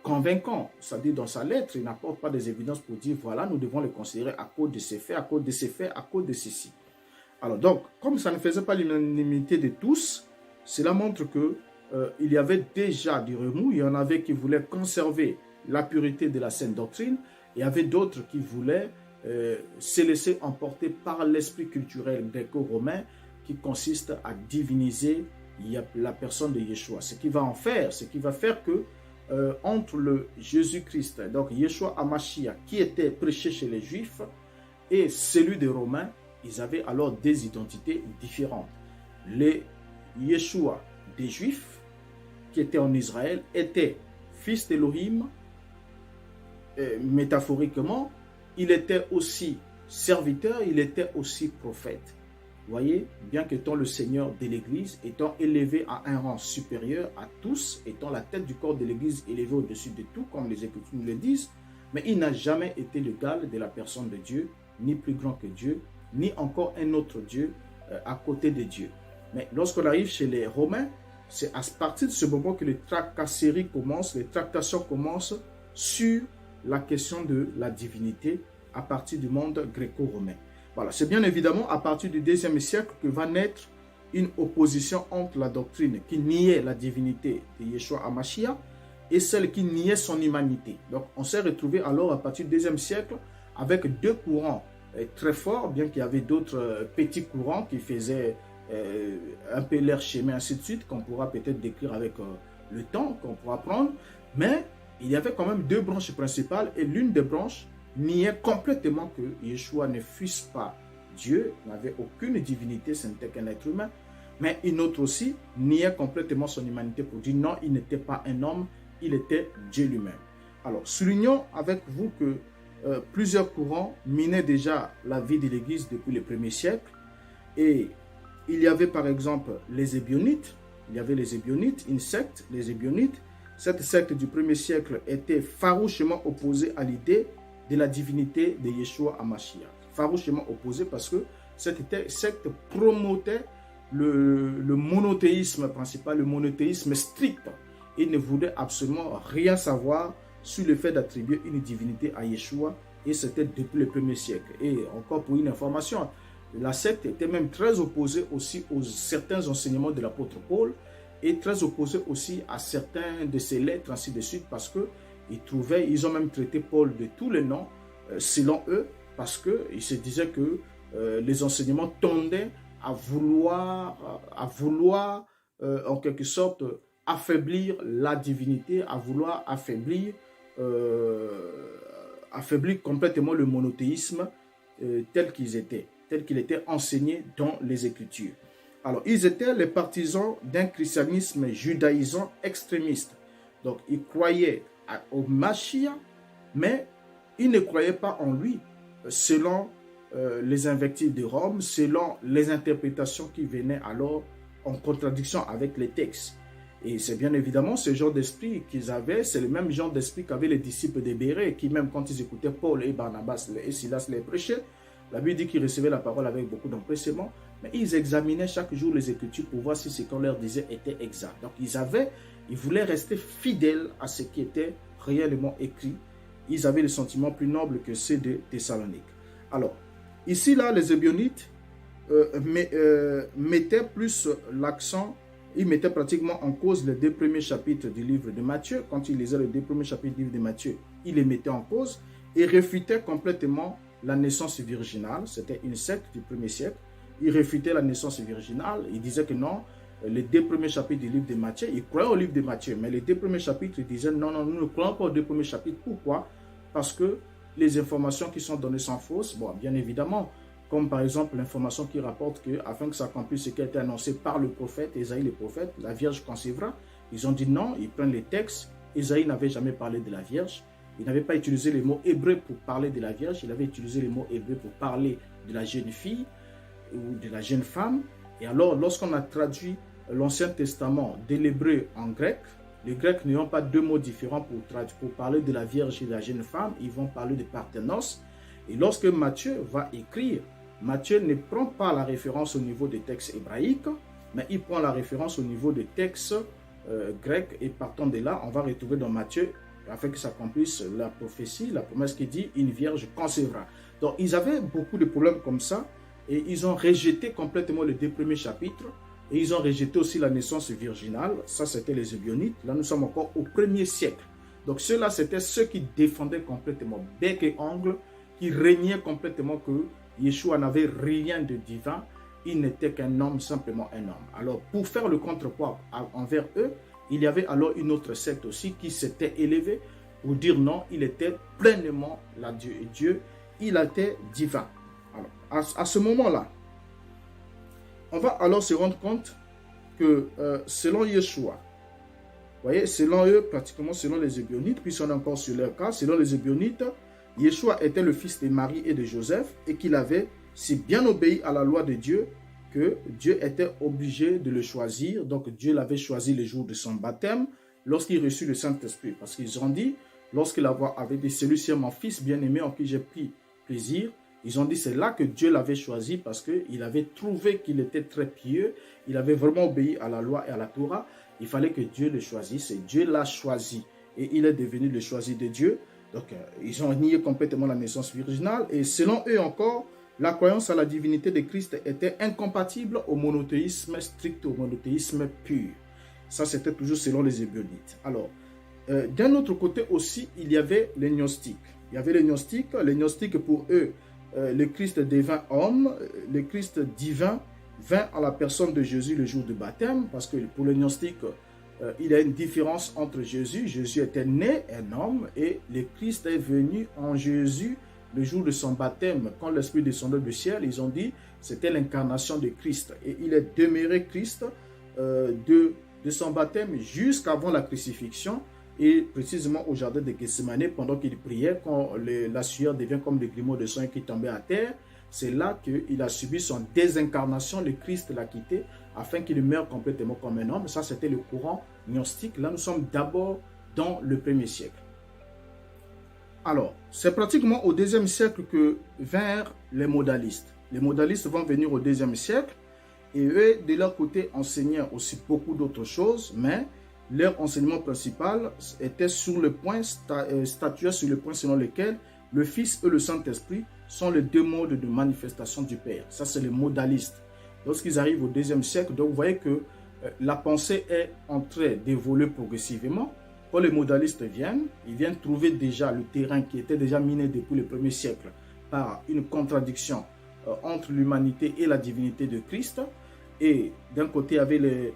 convaincants. C'est-à-dire dans sa lettre, il n'apporte pas des évidences pour dire voilà, nous devons le considérer à cause de ces faits, à cause de ces faits, à cause de ceci. Alors donc, comme ça ne faisait pas l'unanimité de tous, cela montre que il y avait déjà des remous, il y en avait qui voulaient conserver la pureté de la sainte doctrine, et il y avait d'autres qui voulaient se laisser emporter par l'esprit culturel gréco-romain qui consiste à diviniser la personne de Yeshua. Ce qui va en faire, ce qui va faire que entre le Jésus-Christ, donc Yeshua HaMashiach, qui était prêché chez les Juifs, et celui des Romains, ils avaient alors des identités différentes. Les Yeshua des Juifs, qui étaient en Israël, étaient fils d'Élohim, métaphoriquement, il était aussi serviteur, il était aussi prophète. Vous voyez, bien qu'étant le Seigneur de l'Église, étant élevé à un rang supérieur à tous, étant la tête du corps de l'Église élevée au-dessus de tout, comme les Écritures nous le disent, mais il n'a jamais été l'égal de la personne de Dieu, ni plus grand que Dieu, ni encore un autre Dieu à côté de Dieu. Mais lorsqu'on arrive chez les Romains, c'est à partir de ce moment que les tracasseries commencent, les tractations commencent sur la question de la divinité à partir du monde gréco-romain. Voilà, c'est bien évidemment à partir du deuxième siècle que va naître une opposition entre la doctrine qui niait la divinité de Yeshua HaMashiach et celle qui niait son humanité. Donc on s'est retrouvé alors à partir du deuxième siècle avec deux courants très forts, bien qu'il y avait d'autres petits courants qui faisaient un peu leur chemin, ainsi de suite, qu'on pourra peut-être décrire avec le temps, qu'on pourra prendre. Mais il y avait quand même deux branches principales et l'une des branches niait complètement que Yeshua ne fût pas Dieu, n'avait aucune divinité, ce n'était qu'un être humain. Mais une autre aussi niait complètement son humanité pour dire non, il n'était pas un homme, il était Dieu lui-même. Alors, soulignons avec vous que plusieurs courants minaient déjà la vie de l'Église depuis le premier siècle. Et il y avait par exemple les Ébionites. Il y avait les Ébionites, une secte, les Ébionites. Cette secte du premier siècle était farouchement opposée à l'idée de la divinité de Yeshua HaMashiach. Farouchement opposée parce que cette secte promotait le monothéisme principal, le monothéisme strict. Il ne voulait absolument rien savoir sur le fait d'attribuer une divinité à Yeshua, et c'était depuis le premier siècle. Et encore pour une information, la secte était même très opposée aussi aux certains enseignements de l'apôtre Paul, et très opposée aussi à certains de ses lettres, ainsi de suite, parce que ils ont même traité Paul de tous les noms, selon eux, parce qu'ils se disaient que les enseignements tendaient à vouloir en quelque sorte, affaiblir la divinité, à vouloir affaiblir complètement le monothéisme tel qu'il était enseigné dans les Écritures. Alors, ils étaient les partisans d'un christianisme judaïsant extrémiste. Donc, ils croyaient au Mashiach, mais ils ne croyaient pas en lui, selon les invectives de Rome, selon les interprétations qui venaient alors en contradiction avec les textes. Et c'est bien évidemment ce genre d'esprit qu'ils avaient, c'est le même genre d'esprit qu'avaient les disciples des Bérets, qui même quand ils écoutaient Paul et Barnabas et Silas les prêcher, la Bible dit qu'ils recevaient la parole avec beaucoup d'empressement, mais ils examinaient chaque jour les Écritures pour voir si ce qu'on leur disait était exact. Donc ils voulaient rester fidèles à ce qui était réellement écrit. Ils avaient le sentiment plus noble que ceux de Thessalonique. Alors, ici, là, les Ébionites mettaient plus l'accent. Il mettait pratiquement en cause les deux premiers chapitres du livre de Matthieu. Quand il lisait les deux premiers chapitres du livre de Matthieu, il les mettait en cause et réfutait complètement la naissance virginale. C'était une secte du premier siècle. Il réfutait la naissance virginale. Il disait que non, les deux premiers chapitres du livre de Matthieu, il croyait au livre de Matthieu, mais les deux premiers chapitres, il disait non, nous ne croyons pas aux deux premiers chapitres. Pourquoi? Parce que les informations qui sont données sont fausses. Bon, bien évidemment, comme par exemple l'information qui rapporte que, afin que s'accomplisse ce qui a été annoncé par le prophète, Ésaïe le prophète, la Vierge concevra. Ils ont dit non, ils prennent les textes. Ésaïe n'avait jamais parlé de la Vierge. Il n'avait pas utilisé les mots hébreux pour parler de la Vierge. Il avait utilisé les mots hébreux pour parler de la jeune fille ou de la jeune femme. Et alors, lorsqu'on a traduit l'Ancien Testament de l'hébreu en grec, les Grecs n'ont pas deux mots différents pour parler de la Vierge et de la jeune femme. Ils vont parler de Parthénos. Et lorsque Matthieu va écrire, Matthieu ne prend pas la référence au niveau des textes hébraïques, mais il prend la référence au niveau des textes grecs. Et partant de là, on va retrouver dans Matthieu, afin que s'accomplisse la prophétie, la promesse qui dit « une vierge concevra ». Donc, ils avaient beaucoup de problèmes comme ça, et ils ont rejeté complètement les deux premiers chapitres, et ils ont rejeté aussi la naissance virginale. Ça, c'était les Ébionites. Là, nous sommes encore au 1er siècle. Donc, ceux-là, c'était ceux qui défendaient complètement bec et ongle, qui régnaient complètement que Yeshua n'avait rien de divin, il n'était qu'un homme, simplement un homme. Alors, pour faire le contrepoids envers eux, il y avait alors une autre secte aussi qui s'était élevée pour dire non, il était pleinement la Dieu et Dieu, il était divin. Alors, à ce moment-là, on va alors se rendre compte que selon Yeshua, voyez, selon eux, pratiquement selon les Hébronites, puis on est encore sur leur cas, selon les Hébronites, Yeshua était le fils de Marie et de Joseph et qu'il avait si bien obéi à la loi de Dieu que Dieu était obligé de le choisir. Donc Dieu l'avait choisi le jour de son baptême lorsqu'il reçut le Saint-Esprit. Parce qu'ils ont dit, lorsqu'il avait dit, celui-ci est mon fils bien-aimé en qui j'ai pris plaisir, ils ont dit c'est là que Dieu l'avait choisi parce qu'il avait trouvé qu'il était très pieux, il avait vraiment obéi à la loi et à la Torah. Il fallait que Dieu le choisisse et Dieu l'a choisi et il est devenu le choisi de Dieu. Donc ils ont nié complètement la naissance virginale et selon eux encore, la croyance à la divinité de Christ était incompatible au monothéisme strict, au monothéisme pur. Ça c'était toujours selon les Hébronites. Alors, d'un autre côté aussi, il y avait les gnostiques. Il y avait les gnostiques. Les gnostiques, pour eux, le Christ devint homme, le Christ divin vint à la personne de Jésus le jour du baptême, parce que pour les gnostiques, il y a une différence entre Jésus. Jésus était né un homme et le Christ est venu en Jésus le jour de son baptême. Quand l'Esprit descendait du ciel, ils ont dit c'était l'incarnation de Christ. Et il est demeuré Christ de son baptême jusqu'avant la crucifixion. Et précisément au jardin de Gethsemane, pendant qu'il priait, quand la sueur devient comme des grumeaux de sang qui tombaient à terre, c'est là qu'il a subi son désincarnation, le Christ l'a quitté, afin qu'il meure complètement comme un homme. Ça, c'était le courant gnostique. Là, nous sommes d'abord dans le 1er siècle. Alors, c'est pratiquement au 2e siècle que vinrent les modalistes. Les modalistes vont venir au 2e siècle, et eux, de leur côté, enseignaient aussi beaucoup d'autres choses, mais leur enseignement principal était sur le point, statué sur le point selon lequel le Fils et le Saint-Esprit sont les deux modes de manifestation du Père. Ça, c'est les modalistes. Lorsqu'ils arrivent au 2e siècle, donc vous voyez que la pensée est en train d'évoluer progressivement. Quand les modalistes viennent, ils viennent trouver déjà le terrain qui était déjà miné depuis le 1er siècle par une contradiction entre l'humanité et la divinité de Christ. Et d'un côté, il y avait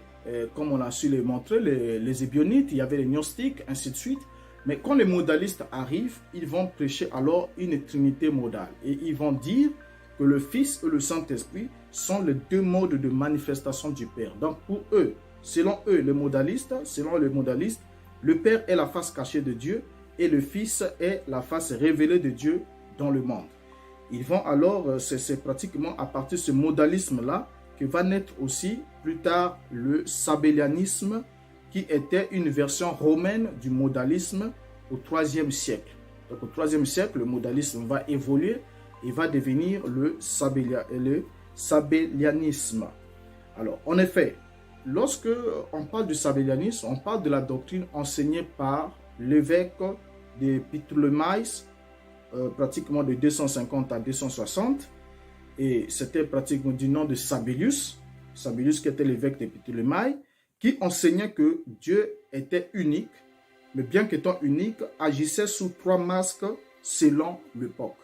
comme on a su les montrer, les Hébronites, il y avait les gnostiques, ainsi de suite. Mais quand les modalistes arrivent, ils vont prêcher alors une trinité modale. Et ils vont dire que le Fils et le Saint-Esprit sont les deux modes de manifestation du Père. Donc pour eux, selon eux, les modalistes, le Père est la face cachée de Dieu et le Fils est la face révélée de Dieu dans le monde. Ils vont alors, c'est pratiquement à partir de ce modalisme-là que va naître aussi plus tard le sabellianisme, qui était une version romaine du modalisme au 3e siècle. Donc au 3e siècle, le modalisme va évoluer et va devenir le sabellianisme. Alors, en effet, lorsque on parle du sabellianisme, on parle de la doctrine enseignée par l'évêque de Ptolémaïs, pratiquement de 250 à 260, et c'était pratiquement du nom de Sabellius qui était l'évêque de Ptolémaïs, qui enseignait que Dieu était unique, mais bien qu'étant unique, agissait sous 3 masques selon l'époque.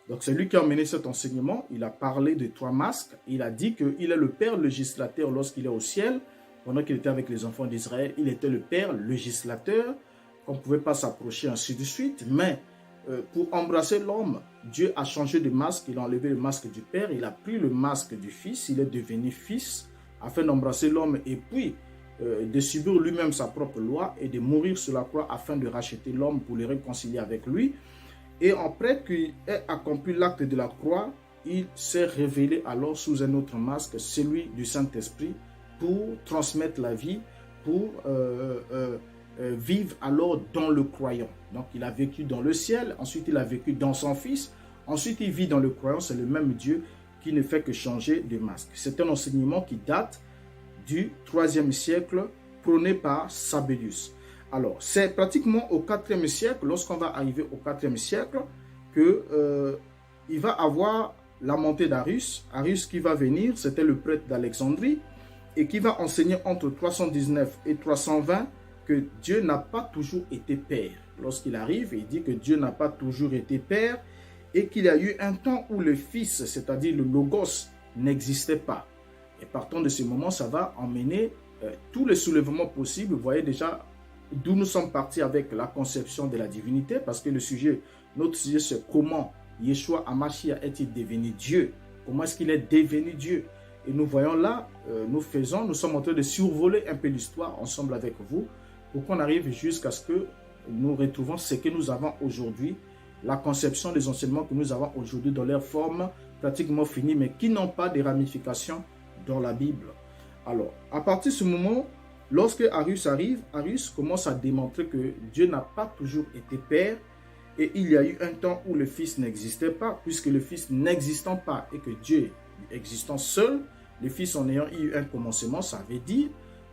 Donc c'est lui qui a mené cet enseignement. Il a parlé de 3 masques. Il a dit qu'il est le Père législateur lorsqu'il est au ciel. Pendant qu'il était avec les enfants d'Israël, il était le Père législateur, qu'on ne pouvait pas s'approcher, ainsi de suite. Mais pour embrasser l'homme, Dieu a changé de masque. Il a enlevé le masque du Père. Il a pris le masque du Fils. Il est devenu Fils afin d'embrasser l'homme et puis de subir lui-même sa propre loi et de mourir sur la croix afin de racheter l'homme pour le réconcilier avec lui. Et après qu'il ait accompli l'acte de la croix, il s'est révélé alors sous un autre masque, celui du Saint-Esprit, pour transmettre la vie, pour vivre alors dans le croyant. Donc il a vécu dans le ciel, ensuite il a vécu dans son Fils, ensuite il vit dans le croyant. C'est le même Dieu qui ne fait que changer de masque. C'est un enseignement qui date du 3e siècle, prôné par Sabellius. Alors, c'est pratiquement au 4e siècle, lorsqu'on va arriver au 4e siècle, qu'il va avoir la montée d'Arius. Arius qui va venir, c'était le prêtre d'Alexandrie, et qui va enseigner entre 319 et 320 que Dieu n'a pas toujours été Père. Lorsqu'il arrive, il dit que Dieu n'a pas toujours été Père, et qu'il y a eu un temps où le Fils, c'est-à-dire le Logos, n'existait pas. Et partant de ce moment, ça va emmener tous les soulèvements possibles. Vous voyez déjà d'où nous sommes partis avec la conception de la divinité, parce que notre sujet, c'est comment Yeshua HaMashiach est-il devenu Dieu? Comment est-ce qu'il est devenu Dieu? Et nous voyons là, nous sommes en train de survoler un peu l'histoire ensemble avec vous, pour qu'on arrive jusqu'à ce que nous retrouvons ce que nous avons aujourd'hui, la conception des enseignements que nous avons aujourd'hui dans leur forme pratiquement finie, mais qui n'ont pas de ramifications dans la Bible. Alors, à partir de ce moment, lorsque Arius arrive, Arius commence à démontrer que Dieu n'a pas toujours été Père, et il y a eu un temps où le Fils n'existait pas, puisque le Fils n'existant pas et que Dieu existant seul, le Fils en ayant eu un commencement, ça veut dire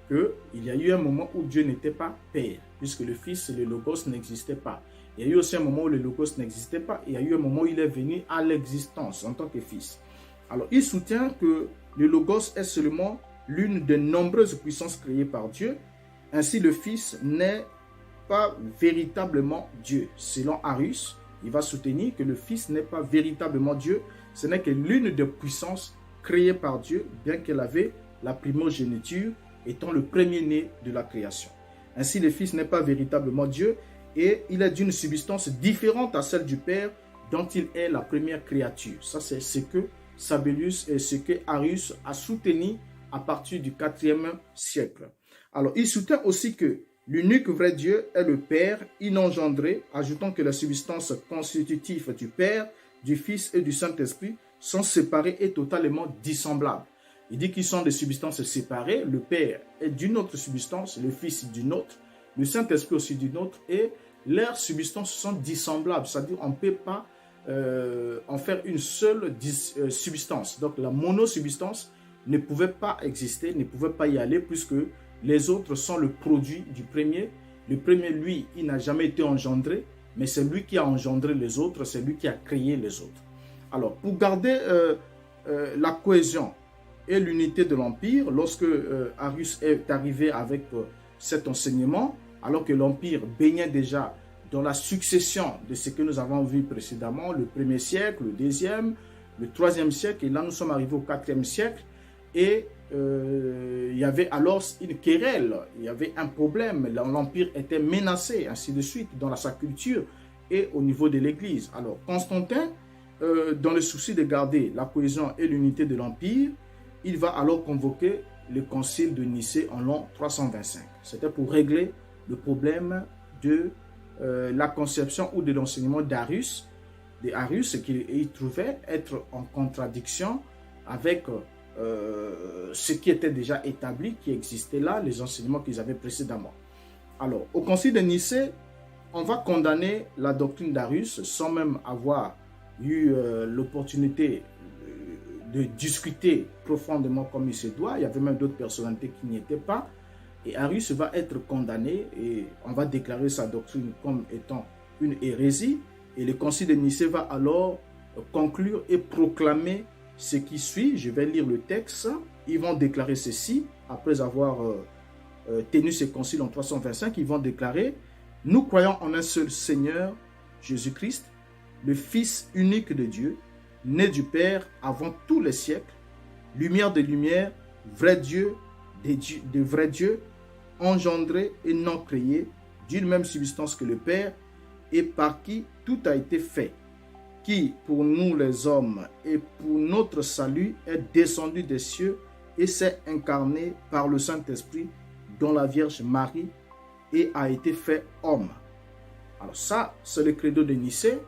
qu'il y a eu un moment où Dieu n'était pas Père, puisque le Fils et le Logos n'existaient pas. Il y a eu aussi un moment où le Logos n'existait pas, et il y a eu un moment où il est venu à l'existence en tant que Fils. Alors, il soutient que le Logos est seulement l'une des nombreuses puissances créées par Dieu. Ainsi, le Fils n'est pas véritablement Dieu. Selon Arius, il va soutenir que le Fils n'est pas véritablement Dieu. Ce n'est que l'une des puissances créées par Dieu, bien qu'elle avait la primogéniture, étant le premier-né de la création. Ainsi, le Fils n'est pas véritablement Dieu et il est d'une substance différente à celle du Père, dont il est la première créature. Ça, c'est ce que Sabellius et ce que Arius a soutenu à partir du IVe siècle. Alors, il soutient aussi que l'unique vrai Dieu est le Père inengendré, ajoutant que la substance constitutive du Père, du Fils et du Saint-Esprit sont séparées et totalement dissemblables. Il dit qu'ils sont des substances séparées. Le Père est d'une autre substance, le Fils d'une autre, le Saint-Esprit aussi d'une autre, et leurs substances sont dissemblables. C'est-à-dire qu'on ne peut pas en faire une seule substance. Donc la monosubstance ne pouvait pas exister, ne pouvait pas y aller, puisque les autres sont le produit du premier. Le premier, lui, il n'a jamais été engendré, mais c'est lui qui a engendré les autres, c'est lui qui a créé les autres. Alors, pour garder la cohésion et l'unité de l'Empire, lorsque Arius est arrivé avec cet enseignement, alors que l'Empire baignait déjà dans la succession de ce que nous avons vu précédemment, le 1er siècle, le 2e, le 3e siècle, et là nous sommes arrivés au 4e siècle, et il y avait alors une querelle, il y avait un problème, l'Empire était menacé, ainsi de suite, dans sa culture et au niveau de l'Église. Alors Constantin, dans le souci de garder la cohésion et l'unité de l'Empire, il va alors convoquer le concile de Nicée en l'an 325. C'était pour régler le problème de la conception ou de l'enseignement d'Arius, qu'il trouvait être en contradiction avec ce qui était déjà établi, qui existait là, les enseignements qu'ils avaient précédemment. Alors, au concile de Nicée, on va condamner la doctrine d'Arius sans même avoir eu l'opportunité de discuter profondément comme il se doit. Il y avait même d'autres personnalités qui n'y étaient pas. Et Arius va être condamné et on va déclarer sa doctrine comme étant une hérésie. Et le concile de Nicée va alors conclure et proclamer ce qui suit. Je vais lire le texte. Ils vont déclarer ceci, après avoir tenu ce concile en 325, ils vont déclarer: nous croyons en un seul Seigneur, Jésus-Christ, le Fils unique de Dieu, né du Père avant tous les siècles, lumière de lumière, vrai Dieu, de vrai Dieu, engendré et non créé, d'une même substance que le Père, et par qui tout a été fait, qui, pour nous les hommes et pour notre salut, est descendu des cieux et s'est incarné par le Saint-Esprit, dont la Vierge Marie, et a été fait homme. Alors ça, c'est le credo de Nicée.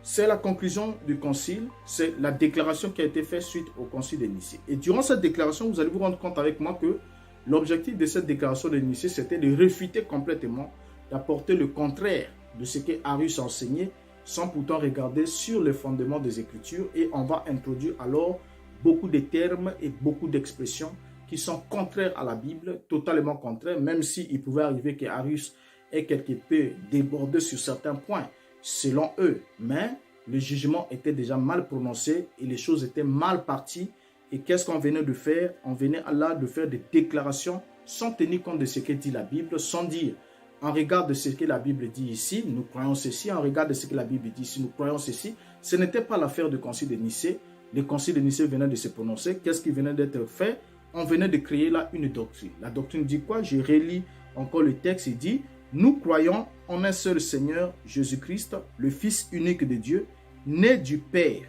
C'est la conclusion du concile, c'est la déclaration qui a été faite suite au concile de Nicée. Et durant cette déclaration, vous allez vous rendre compte avec moi que l'objectif de cette déclaration de Nicée, c'était de réfuter complètement, d'apporter le contraire de ce que Arius enseignait, sans pourtant regarder sur les fondements des Écritures. Et on va introduire alors beaucoup de termes et beaucoup d'expressions qui sont contraires à la Bible, totalement contraires, même s'il pouvait arriver que Arius ait quelque peu débordé sur certains points, selon eux, mais le jugement était déjà mal prononcé et les choses étaient mal parties. Et qu'est-ce qu'on venait de faire? On venait là de faire des déclarations sans tenir compte de ce que dit la Bible, sans dire en regard de ce que la Bible dit ici, nous croyons ceci, en regard de ce que la Bible dit ici, nous croyons ceci. Ce n'était pas l'affaire du concile de Nicée. Le concile de Nicée venait de se prononcer. Qu'est-ce qui venait d'être fait? On venait de créer là une doctrine. La doctrine dit quoi? Je relis encore le texte, il dit: nous croyons en un seul Seigneur, Jésus-Christ, le Fils unique de Dieu, né du Père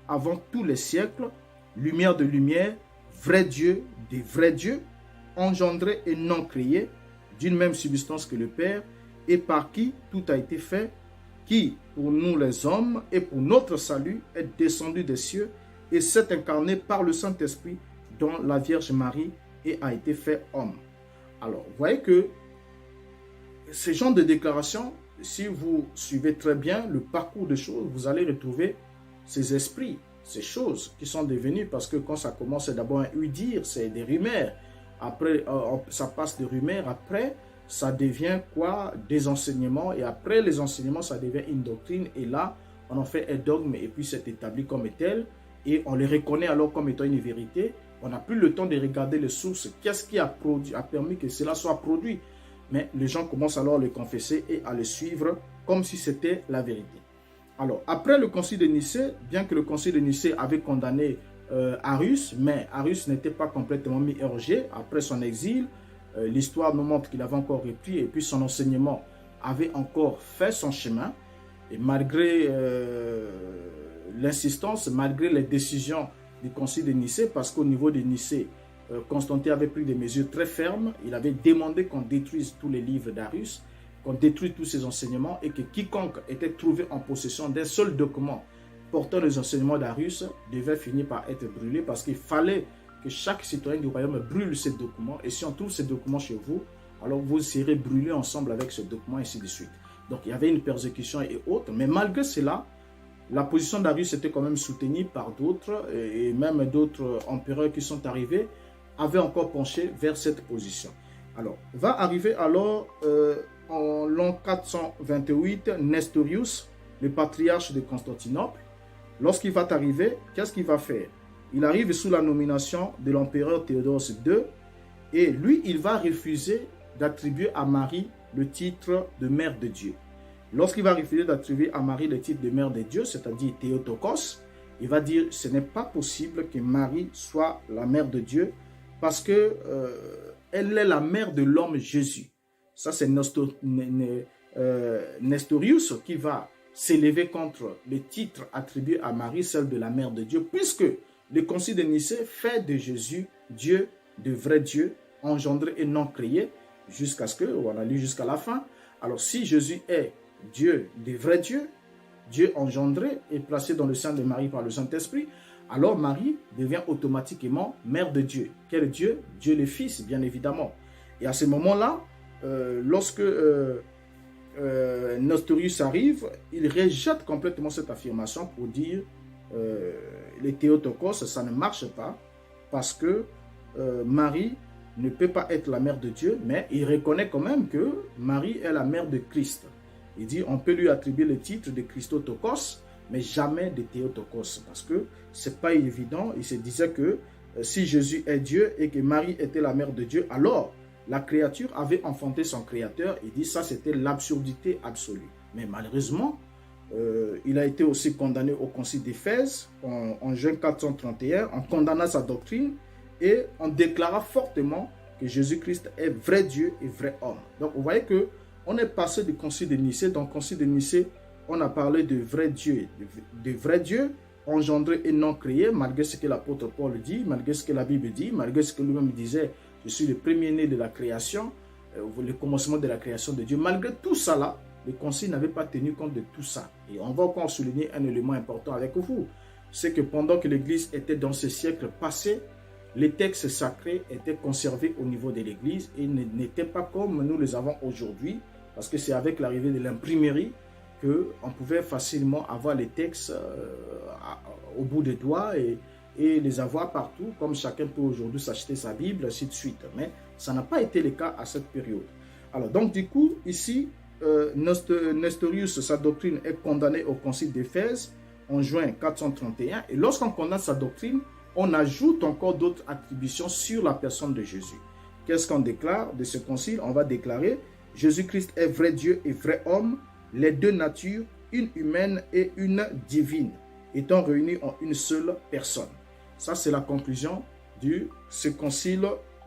avant tous les siècles, lumière de lumière, vrai Dieu des vrais dieux, engendré et non créé, d'une même substance que le Père, et par qui tout a été fait, qui, pour nous les hommes et pour notre salut, est descendu des cieux et s'est incarné par le Saint-Esprit dans la Vierge Marie et a été fait homme. Alors, vous voyez que ce genre de déclaration, si vous suivez très bien le parcours des choses, vous allez retrouver ces esprits, ces choses qui sont devenues, parce que quand ça commence, c'est d'abord un oui-dire, c'est des rumeurs. Après, ça passe de rumeurs, après, ça devient quoi? Des enseignements, et après les enseignements, ça devient une doctrine, et là, on en fait un dogme, et puis c'est établi comme tel, et on les reconnaît alors comme étant une vérité. On n'a plus le temps de regarder les sources, qu'est-ce qui a permis que cela soit produit. Mais les gens commencent alors à le confesser et à le suivre comme si c'était la vérité. Alors, après le concile de Nicée, bien que le concile de Nicée avait condamné Arius, mais Arius n'était pas complètement mis hors jeu après son exil. L'histoire nous montre qu'il avait encore repris et puis son enseignement avait encore fait son chemin. Et malgré l'insistance, malgré les décisions du concile de Nicée, parce qu'au niveau de Nicée, Constantin avait pris des mesures très fermes. Il avait demandé qu'on détruise tous les livres d'Arius, qu'on détruise tous ses enseignements et que quiconque était trouvé en possession d'un seul document portant les enseignements d'Arius devait finir par être brûlé, parce qu'il fallait que chaque citoyen du royaume brûle ces documents. Et si on trouve ces documents chez vous, alors vous serez brûlés ensemble avec ce document, et ainsi de suite. Donc il y avait une persécution et autres, mais malgré cela, la position d'Arius était quand même soutenue par d'autres, et même d'autres empereurs qui sont arrivés avaient encore penché vers cette position. Alors, va arriver alors en l'an 428, Nestorius, le patriarche de Constantinople. Lorsqu'il va arriver, qu'est-ce qu'il va faire? Il arrive sous la nomination de l'empereur Théodose II, et lui, il va refuser d'attribuer à Marie le titre de mère de Dieu. Lorsqu'il va refuser d'attribuer à Marie le titre de mère de Dieu, c'est-à-dire Théotokos, il va dire ce n'est pas possible que Marie soit la mère de Dieu, parce que elle est la mère de l'homme Jésus. Ça, c'est Nestorius qui va s'élever contre le titre attribué à Marie, celle de la mère de Dieu, puisque le concile de Nicée fait de Jésus Dieu, de vrai Dieu, engendré et non créé, jusqu'à ce que, on a lu jusqu'à la fin. Alors, si Jésus est Dieu, de vrai Dieu, Dieu engendré et placé dans le sein de Marie par le Saint-Esprit, alors Marie devient automatiquement mère de Dieu. Quel Dieu? Dieu le Fils, bien évidemment. Et à ce moment-là, lorsque Nestorius arrive, il rejette complètement cette affirmation pour dire les Théotokos, ça ne marche pas, parce que Marie ne peut pas être la mère de Dieu, mais il reconnaît quand même que Marie est la mère de Christ. Il dit on peut lui attribuer le titre de Christotokos, mais jamais de Théotokos, parce que c'est pas évident. Il se disait que si Jésus est Dieu et que Marie était la mère de Dieu, alors la créature avait enfanté son créateur. Il dit ça, c'était l'absurdité absolue. Mais malheureusement, il a été aussi condamné au concile d'Éphèse en juin 431. On condamna sa doctrine et on déclara fortement que Jésus-Christ est vrai Dieu et vrai homme. Donc vous voyez que on est passé du concile de Nicée. Dans le concile de Nicée, on a parlé de vrai Dieu, de vrai Dieu engendré et non créé, malgré ce que l'apôtre Paul dit, malgré ce que la Bible dit, malgré ce que lui-même disait, je suis le premier-né de la création, le commencement de la création de Dieu. Malgré tout ça là, le concile n'avait pas tenu compte de tout ça. Et on va encore souligner un élément important avec vous, c'est que pendant que l'Église était dans ce siècle passé, les textes sacrés étaient conservés au niveau de l'Église et n'étaient pas comme nous les avons aujourd'hui, parce que c'est avec l'arrivée de l'imprimerie qu'on pouvait facilement avoir les textes au bout des doigts et les avoir partout, comme chacun peut aujourd'hui s'acheter sa Bible, ainsi de suite. Mais ça n'a pas été le cas à cette période. Alors donc du coup, ici, Nestorius, sa doctrine est condamnée au concile d'Éphèse en juin 431. Et lorsqu'on condamne sa doctrine, on ajoute encore d'autres attributions sur la personne de Jésus. Qu'est-ce qu'on déclare de ce concile? On va déclarer Jésus-Christ est vrai Dieu et vrai homme, les deux natures, une humaine et une divine, étant réunies en une seule personne. Ça, c'est la conclusion de ce concile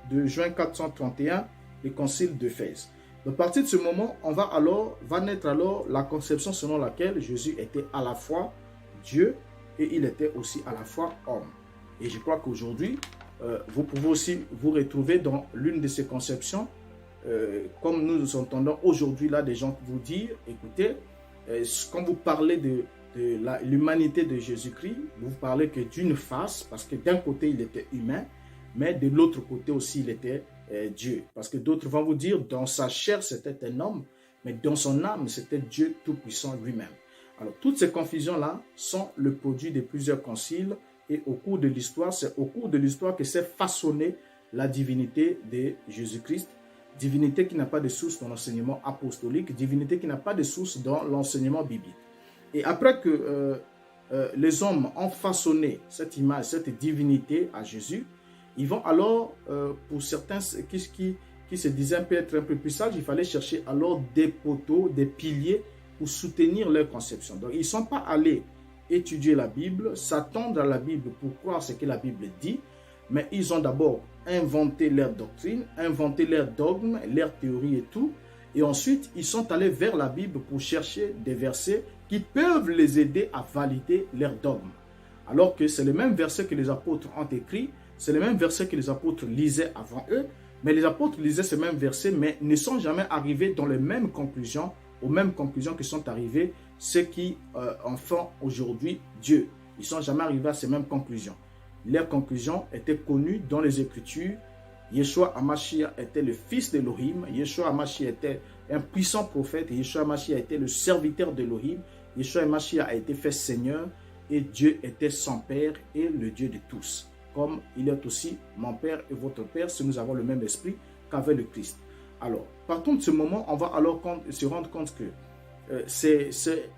de juin 431, le concile d'Éphèse. À partir de ce moment, va naître alors la conception selon laquelle Jésus était à la fois Dieu et il était aussi à la fois homme. Et je crois qu'aujourd'hui, vous pouvez aussi vous retrouver dans l'une de ces conceptions comme nous entendons aujourd'hui là des gens vous dire, écoutez, quand vous parlez de l'humanité de Jésus-Christ, vous parlez que d'une face, parce que d'un côté il était humain, mais de l'autre côté aussi il était Dieu. Parce que d'autres vont vous dire, dans sa chair c'était un homme, mais dans son âme c'était Dieu Tout-Puissant lui-même. Alors toutes ces confusions-là sont le produit de plusieurs conciles, et au cours de l'histoire, c'est au cours de l'histoire que s'est façonnée la divinité de Jésus-Christ, divinité qui n'a pas de source dans l'enseignement apostolique, divinité qui n'a pas de source dans l'enseignement biblique. Et après que les hommes ont façonné cette image, cette divinité à Jésus, ils vont alors, pour certains qui se disaient être un peu plus sages, il fallait chercher alors des poteaux, des piliers pour soutenir leur conception. Donc ils ne sont pas allés étudier la Bible, s'attendre à la Bible pour croire ce que la Bible dit, mais ils ont d'abord inventé leur doctrine, inventé leur dogme, leur théorie et tout, et ensuite ils sont allés vers la Bible pour chercher des versets qui peuvent les aider à valider leur dogme. Alors que c'est les mêmes versets que les apôtres ont écrits, c'est les mêmes versets que les apôtres lisaient avant eux, mais les apôtres lisaient ces mêmes versets, mais ne sont jamais arrivés dans les mêmes conclusions, aux mêmes conclusions que sont arrivés ceux qui en font aujourd'hui Dieu. Ils ne sont jamais arrivés à ces mêmes conclusions. Leurs conclusions étaient connues dans les Écritures. Yeshua HaMashiach était le fils d'Elohim. Yeshua HaMashiach était un puissant prophète. Yeshua HaMashiach était le serviteur d'Elohim. Yeshua HaMashiach a été fait Seigneur. Et Dieu était son Père et le Dieu de tous. Comme il est aussi mon Père et votre Père, si nous avons le même esprit qu'avec le Christ. Alors, partons de ce moment, on va alors se rendre compte que c'est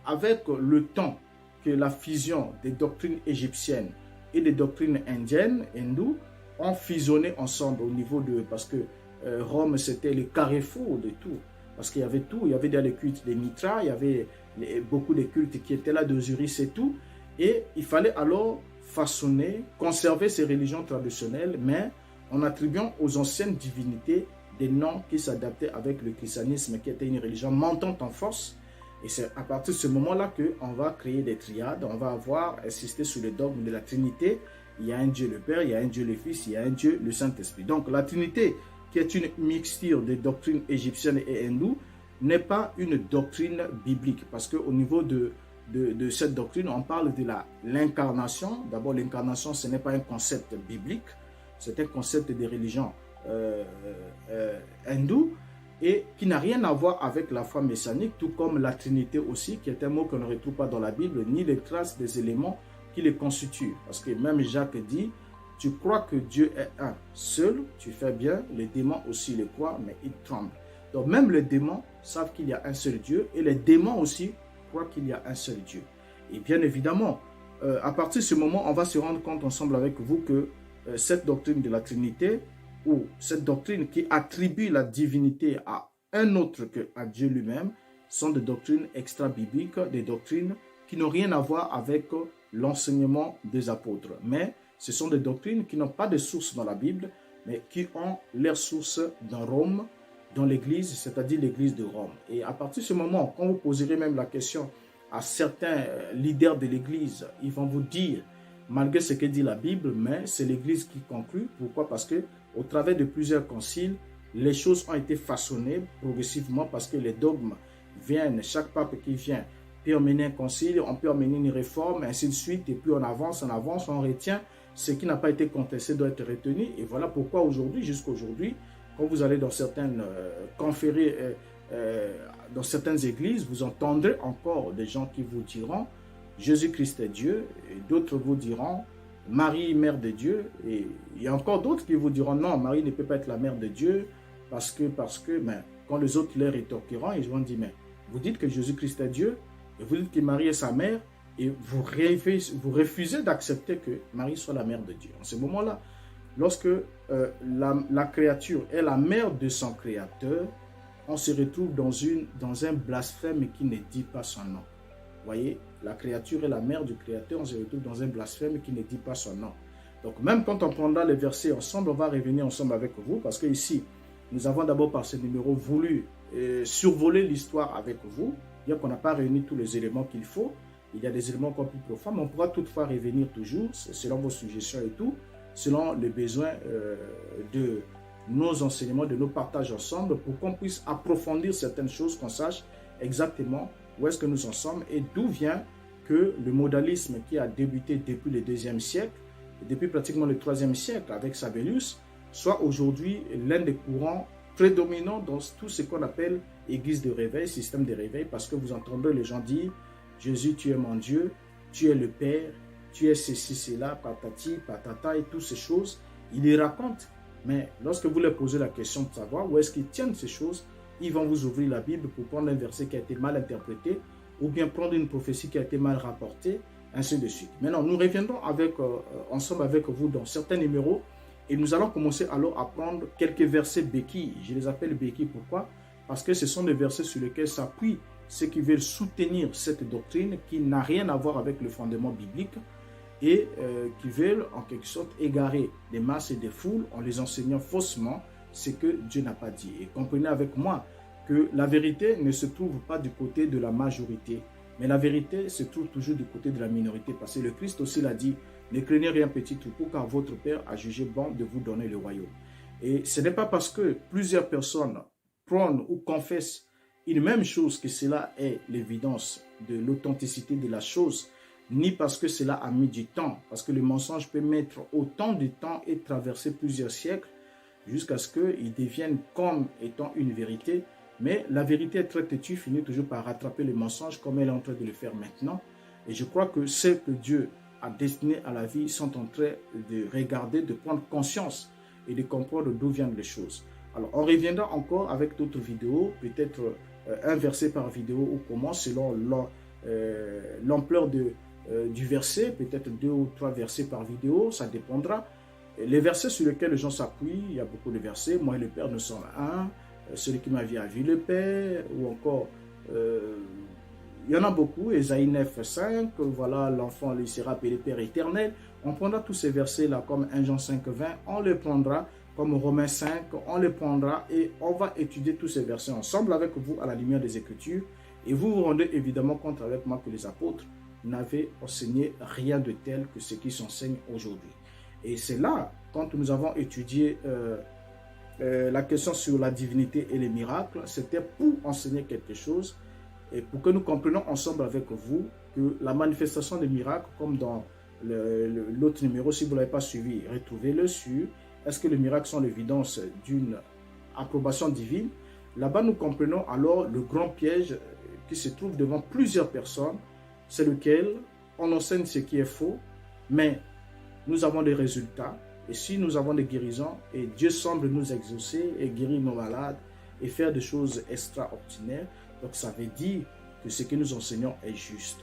avec le temps que la fusion des doctrines égyptiennes et des doctrines indiennes, hindoues, ont fusionné ensemble au niveau de... Parce que Rome, c'était le carrefour de tout. Parce qu'il y avait tout. Il y avait les cultes des Mithras, il y avait beaucoup de cultes qui étaient là, d'Osiris et tout. Et il fallait alors façonner, conserver ces religions traditionnelles, mais en attribuant aux anciennes divinités des noms qui s'adaptaient avec le christianisme, qui était une religion montante en force. Et c'est à partir de ce moment-là qu'on va créer des triades, on va avoir insisté sur le dogme de la Trinité. Il y a un Dieu le Père, il y a un Dieu le Fils, il y a un Dieu le Saint-Esprit. Donc la Trinité, qui est une mixture des doctrines égyptiennes et hindoues, n'est pas une doctrine biblique. Parce qu'au niveau de cette doctrine, on parle de l'incarnation. D'abord, l'incarnation, ce n'est pas un concept biblique, c'est un concept des religions hindoues, et qui n'a rien à voir avec la foi messianique, tout comme la Trinité aussi, qui est un mot qu'on ne retrouve pas dans la Bible, ni les traces des éléments qui les constituent. Parce que même Jacques dit, tu crois que Dieu est un seul, tu fais bien, les démons aussi le croient, mais ils tremblent. Donc même les démons savent qu'il y a un seul Dieu, et les démons aussi croient qu'il y a un seul Dieu. Et bien évidemment, à partir de ce moment, on va se rendre compte ensemble avec vous que cette doctrine de la Trinité, ou cette doctrine qui attribue la divinité à un autre qu'à Dieu lui-même, sont des doctrines extra-bibliques, des doctrines qui n'ont rien à voir avec l'enseignement des apôtres. Mais ce sont des doctrines qui n'ont pas de source dans la Bible, mais qui ont leur source dans Rome, dans l'Église, c'est-à-dire l'Église de Rome. Et à partir de ce moment, quand vous poserez même la question à certains leaders de l'Église, ils vont vous dire, malgré ce que dit la Bible, mais c'est l'Église qui conclut. Pourquoi? Parce que au travers de plusieurs conciles, les choses ont été façonnées progressivement parce que les dogmes viennent, chaque pape qui vient peut emmener un concile, on peut emmener une réforme, ainsi de suite, et puis on avance, on retient. Ce qui n'a pas été contesté doit être retenu. Et voilà pourquoi aujourd'hui, jusqu'à aujourd'hui, quand vous allez dans certaines conférences, dans certaines églises, vous entendrez encore des gens qui vous diront Jésus-Christ est Dieu, et d'autres vous diront Marie, mère de Dieu, et il y a encore d'autres qui vous diront non, Marie ne peut pas être la mère de Dieu, parce que mais quand les autres les rétorqueront, ils vont dire, mais vous dites que Jésus-Christ est Dieu, et vous dites que Marie est sa mère, et vous refusez d'accepter que Marie soit la mère de Dieu. En ce moment-là, lorsque la créature est la mère de son créateur, on se retrouve dans un blasphème qui ne dit pas son nom. Vous voyez, la créature est la mère du créateur, on se retrouve dans un blasphème qui ne dit pas son nom. Donc même quand on prendra les versets ensemble, on va revenir ensemble avec vous, parce que ici, nous avons d'abord par ce numéro voulu survoler l'histoire avec vous, bien qu'on n'a pas réuni tous les éléments qu'il faut. Il y a des éléments encore plus profonds, mais on pourra toutefois revenir toujours, selon vos suggestions et tout, selon les besoins de nos enseignements, de nos partages ensemble pour qu'on puisse approfondir certaines choses, qu'on sache exactement où est-ce que nous en sommes et d'où vient que le modalisme qui a débuté depuis le 2e siècle, depuis pratiquement le 3e siècle avec Sabellius, soit aujourd'hui l'un des courants prédominants dans tout ce qu'on appelle église de réveil, système de réveil, parce que vous entendrez les gens dire « Jésus, tu es mon Dieu, tu es le Père, tu es ceci, cela, patati, patata » et toutes ces choses. Ils les racontent, mais lorsque vous leur posez la question de savoir où est-ce qu'ils tiennent ces choses, ils vont vous ouvrir la Bible pour prendre un verset qui a été mal interprété ou bien prendre une prophétie qui a été mal rapportée, ainsi de suite. Maintenant, nous reviendrons ensemble avec vous dans certains numéros et nous allons commencer alors à prendre quelques versets béquilles. Je les appelle béquilles, pourquoi? Parce que ce sont des versets sur lesquels s'appuient ceux qui veulent soutenir cette doctrine qui n'a rien à voir avec le fondement biblique et qui veulent en quelque sorte égarer des masses et des foules en les enseignant faussement ce que Dieu n'a pas dit. Et comprenez avec moi que la vérité ne se trouve pas du côté de la majorité, mais la vérité se trouve toujours du côté de la minorité. Parce que le Christ aussi l'a dit, ne craignez rien petit troupeau, car votre Père a jugé bon de vous donner le royaume. Et ce n'est pas parce que plusieurs personnes prônent ou confessent une même chose que cela est l'évidence de l'authenticité de la chose, ni parce que cela a mis du temps, parce que le mensonge peut mettre autant de temps et traverser plusieurs siècles jusqu'à ce qu'il devienne comme étant une vérité. Mais la vérité est très têtue, finit toujours par rattraper le mensonge comme elle est en train de le faire maintenant. Et je crois que ceux que Dieu a destinés à la vie sont en train de regarder, de prendre conscience et de comprendre d'où viennent les choses. Alors, on reviendra encore avec d'autres vidéos, peut-être un verset par vidéo ou comment, selon l'ampleur du verset, peut-être 2 ou 3 versets par vidéo, ça dépendra. Les versets sur lesquels les gens s'appuient, il y a beaucoup de versets. Moi et le Père, nous sommes un. Celui qui m'a vu a vu le Père. Ou encore, il y en a beaucoup. Ésaïe 9, 5. Voilà, l'enfant lui sera appelé Père éternel. On prendra tous ces versets-là comme 1 Jean 5, 20. On les prendra comme Romains 5. On les prendra et on va étudier tous ces versets ensemble avec vous à la lumière des Écritures. Et vous vous rendez évidemment compte avec moi que les apôtres n'avaient enseigné rien de tel que ce qui s'enseigne aujourd'hui. Et c'est là, quand nous avons étudié la question sur la divinité et les miracles, c'était pour enseigner quelque chose et pour que nous comprenions ensemble avec vous que la manifestation des miracles, comme dans l'autre numéro, si vous ne l'avez pas suivi, retrouvez-le sur « Est-ce que les miracles sont l'évidence d'une approbation divine ?» Là-bas, nous comprenons alors le grand piège qui se trouve devant plusieurs personnes, c'est lequel on enseigne ce qui est faux, mais nous avons des résultats. Et si nous avons des guérisons, et Dieu semble nous exaucer et guérir nos malades et faire des choses extraordinaires, donc ça veut dire que ce que nous enseignons est juste.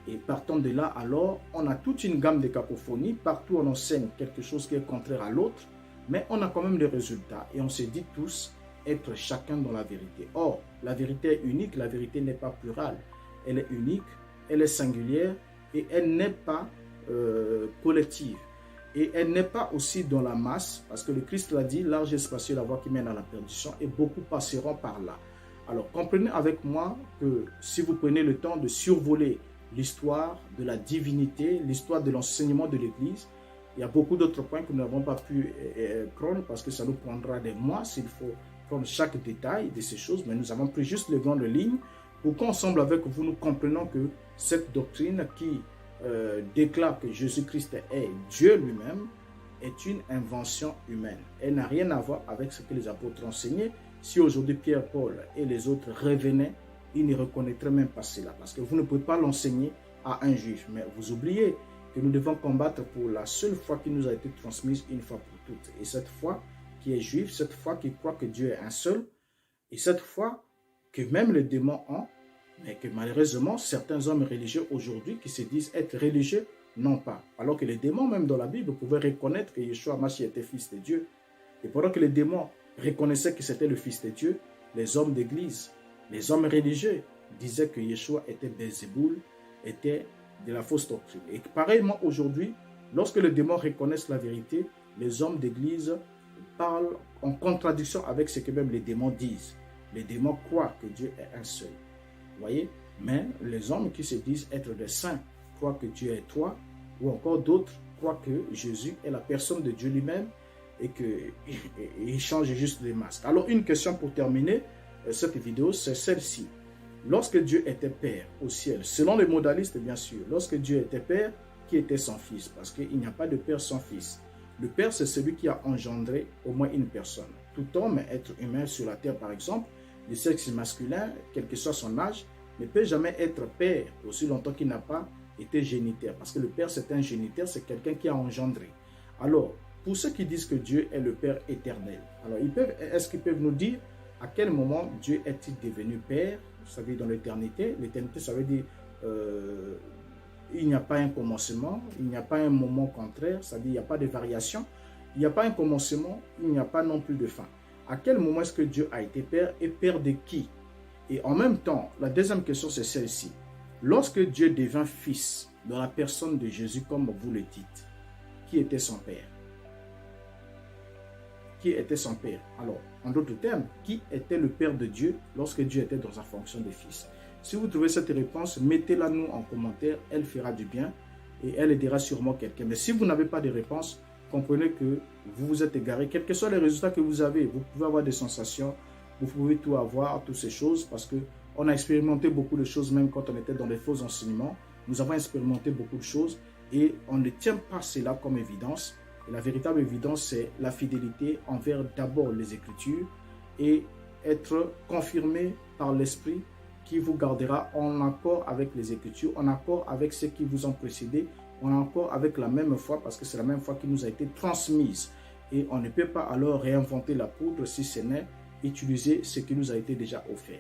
Et partant de là, alors, on a toute une gamme de cacophonies. Partout, on enseigne quelque chose qui est contraire à l'autre, mais on a quand même des résultats. Et on se dit tous être chacun dans la vérité. Or, la vérité est unique, la vérité n'est pas plurale. Elle est unique, elle est singulière et elle n'est pas collective. Et elle n'est pas aussi dans la masse, parce que le Christ l'a dit, large et spacieux la voie qui mène à la perdition, et beaucoup passeront par là. Alors comprenez avec moi que si vous prenez le temps de survoler l'histoire de la divinité, l'histoire de l'enseignement de l'Église, il y a beaucoup d'autres points que nous n'avons pas pu prendre, parce que ça nous prendra des mois s'il faut prendre chaque détail de ces choses, mais nous avons pris juste les grandes lignes pour qu'ensemble avec vous, nous comprenons que cette doctrine qui déclare que Jésus-Christ est Dieu lui-même est une invention humaine. Elle n'a rien à voir avec ce que les apôtres enseignaient. Si aujourd'hui Pierre, Paul et les autres revenaient, ils ne reconnaîtraient même pas cela, parce que vous ne pouvez pas l'enseigner à un juif. Mais vous oubliez que nous devons combattre pour la seule foi qui nous a été transmise une fois pour toutes. Et cette foi qui est juive, cette foi qui croit que Dieu est un seul, et cette foi que même les démons ont, mais que malheureusement, certains hommes religieux aujourd'hui qui se disent être religieux n'ont pas. Alors que les démons, même dans la Bible, pouvaient reconnaître que Yeshua Mashiach était fils de Dieu. Et pendant que les démons reconnaissaient que c'était le fils de Dieu, les hommes d'église, les hommes religieux disaient que Yeshua était Belzéboul, était de la fausse doctrine. Et pareillement aujourd'hui, lorsque les démons reconnaissent la vérité, les hommes d'église parlent en contradiction avec ce que même les démons disent. Les démons croient que Dieu est un seul. Vous voyez? Mais les hommes qui se disent être des saints croient que Dieu est toi, ou encore d'autres croient que Jésus est la personne de Dieu lui-même et qu'ils changent juste les masques. Alors, une question pour terminer cette vidéo, c'est celle-ci. Lorsque Dieu était Père au ciel, selon les modalistes bien sûr, lorsque Dieu était Père, qui était son Fils? Parce qu'il n'y a pas de Père sans Fils. Le Père, c'est celui qui a engendré au moins une personne. Tout homme, être humain sur la terre par exemple, du sexe masculin, quel que soit son âge, ne peut jamais être Père aussi longtemps qu'il n'a pas été géniteur. Parce que le Père, c'est un géniteur, c'est quelqu'un qui a engendré. Alors, pour ceux qui disent que Dieu est le Père éternel, alors est-ce qu'ils peuvent nous dire à quel moment Dieu est-il devenu Père? Ça veut dire dans l'éternité. L'éternité, ça veut dire il n'y a pas un commencement, il n'y a pas un moment contraire, c'est-à-dire il n'y a pas de variation, il n'y a pas un commencement, il n'y a pas non plus de fin. À quel moment est-ce que Dieu a été Père et Père de qui? Et en même temps, la deuxième question c'est celle-ci. Lorsque Dieu devint Fils dans la personne de Jésus, comme vous le dites, qui était son Père? Qui était son Père? Alors, en d'autres termes, qui était le Père de Dieu lorsque Dieu était dans sa fonction de Fils? Si vous trouvez cette réponse, mettez-la nous en commentaire, elle fera du bien et elle aidera sûrement quelqu'un. Mais si vous n'avez pas de réponse, comprenez que vous vous êtes égaré. Quels que soient les résultats que vous avez, vous pouvez avoir des sensations, vous pouvez tout avoir, toutes ces choses, parce qu'on a expérimenté beaucoup de choses, même quand on était dans les faux enseignements. Nous avons expérimenté beaucoup de choses et on ne tient pas cela comme évidence. Et la véritable évidence, c'est la fidélité envers d'abord les Écritures et être confirmé par l'Esprit qui vous gardera en accord avec les Écritures, en accord avec ceux qui vous ont précédé, en accord avec la même foi, parce que c'est la même foi qui nous a été transmise. Et on ne peut pas alors réinventer la poudre si ce n'est utiliser ce qui nous a été déjà offert.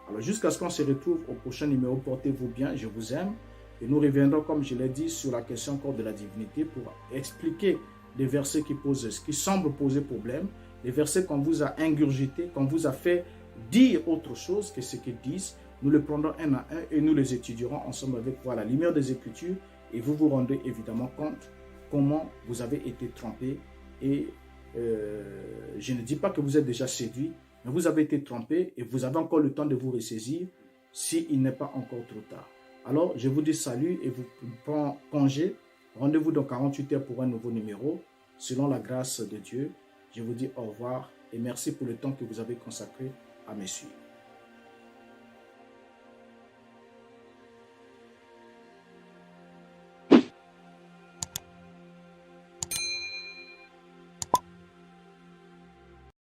Alors jusqu'à ce qu'on se retrouve au prochain numéro, portez-vous bien, je vous aime. Et nous reviendrons, comme je l'ai dit, sur la question encore de la divinité pour expliquer les versets qui semblent poser problème, les versets qu'on vous a ingurgités, qu'on vous a fait dire autre chose que ce qu'ils disent. Nous les prendrons un à un et nous les étudierons ensemble avec vous à la lumière des Écritures et vous vous rendez évidemment compte comment vous avez été trompé. Et je ne dis pas que vous êtes déjà séduit, mais vous avez été trompé et vous avez encore le temps de vous ressaisir s'il n'est pas encore trop tard. Alors, je vous dis salut et vous prends congé. Rendez-vous dans 48 heures pour un nouveau numéro. Selon la grâce de Dieu, je vous dis au revoir et merci pour le temps que vous avez consacré à me suivre.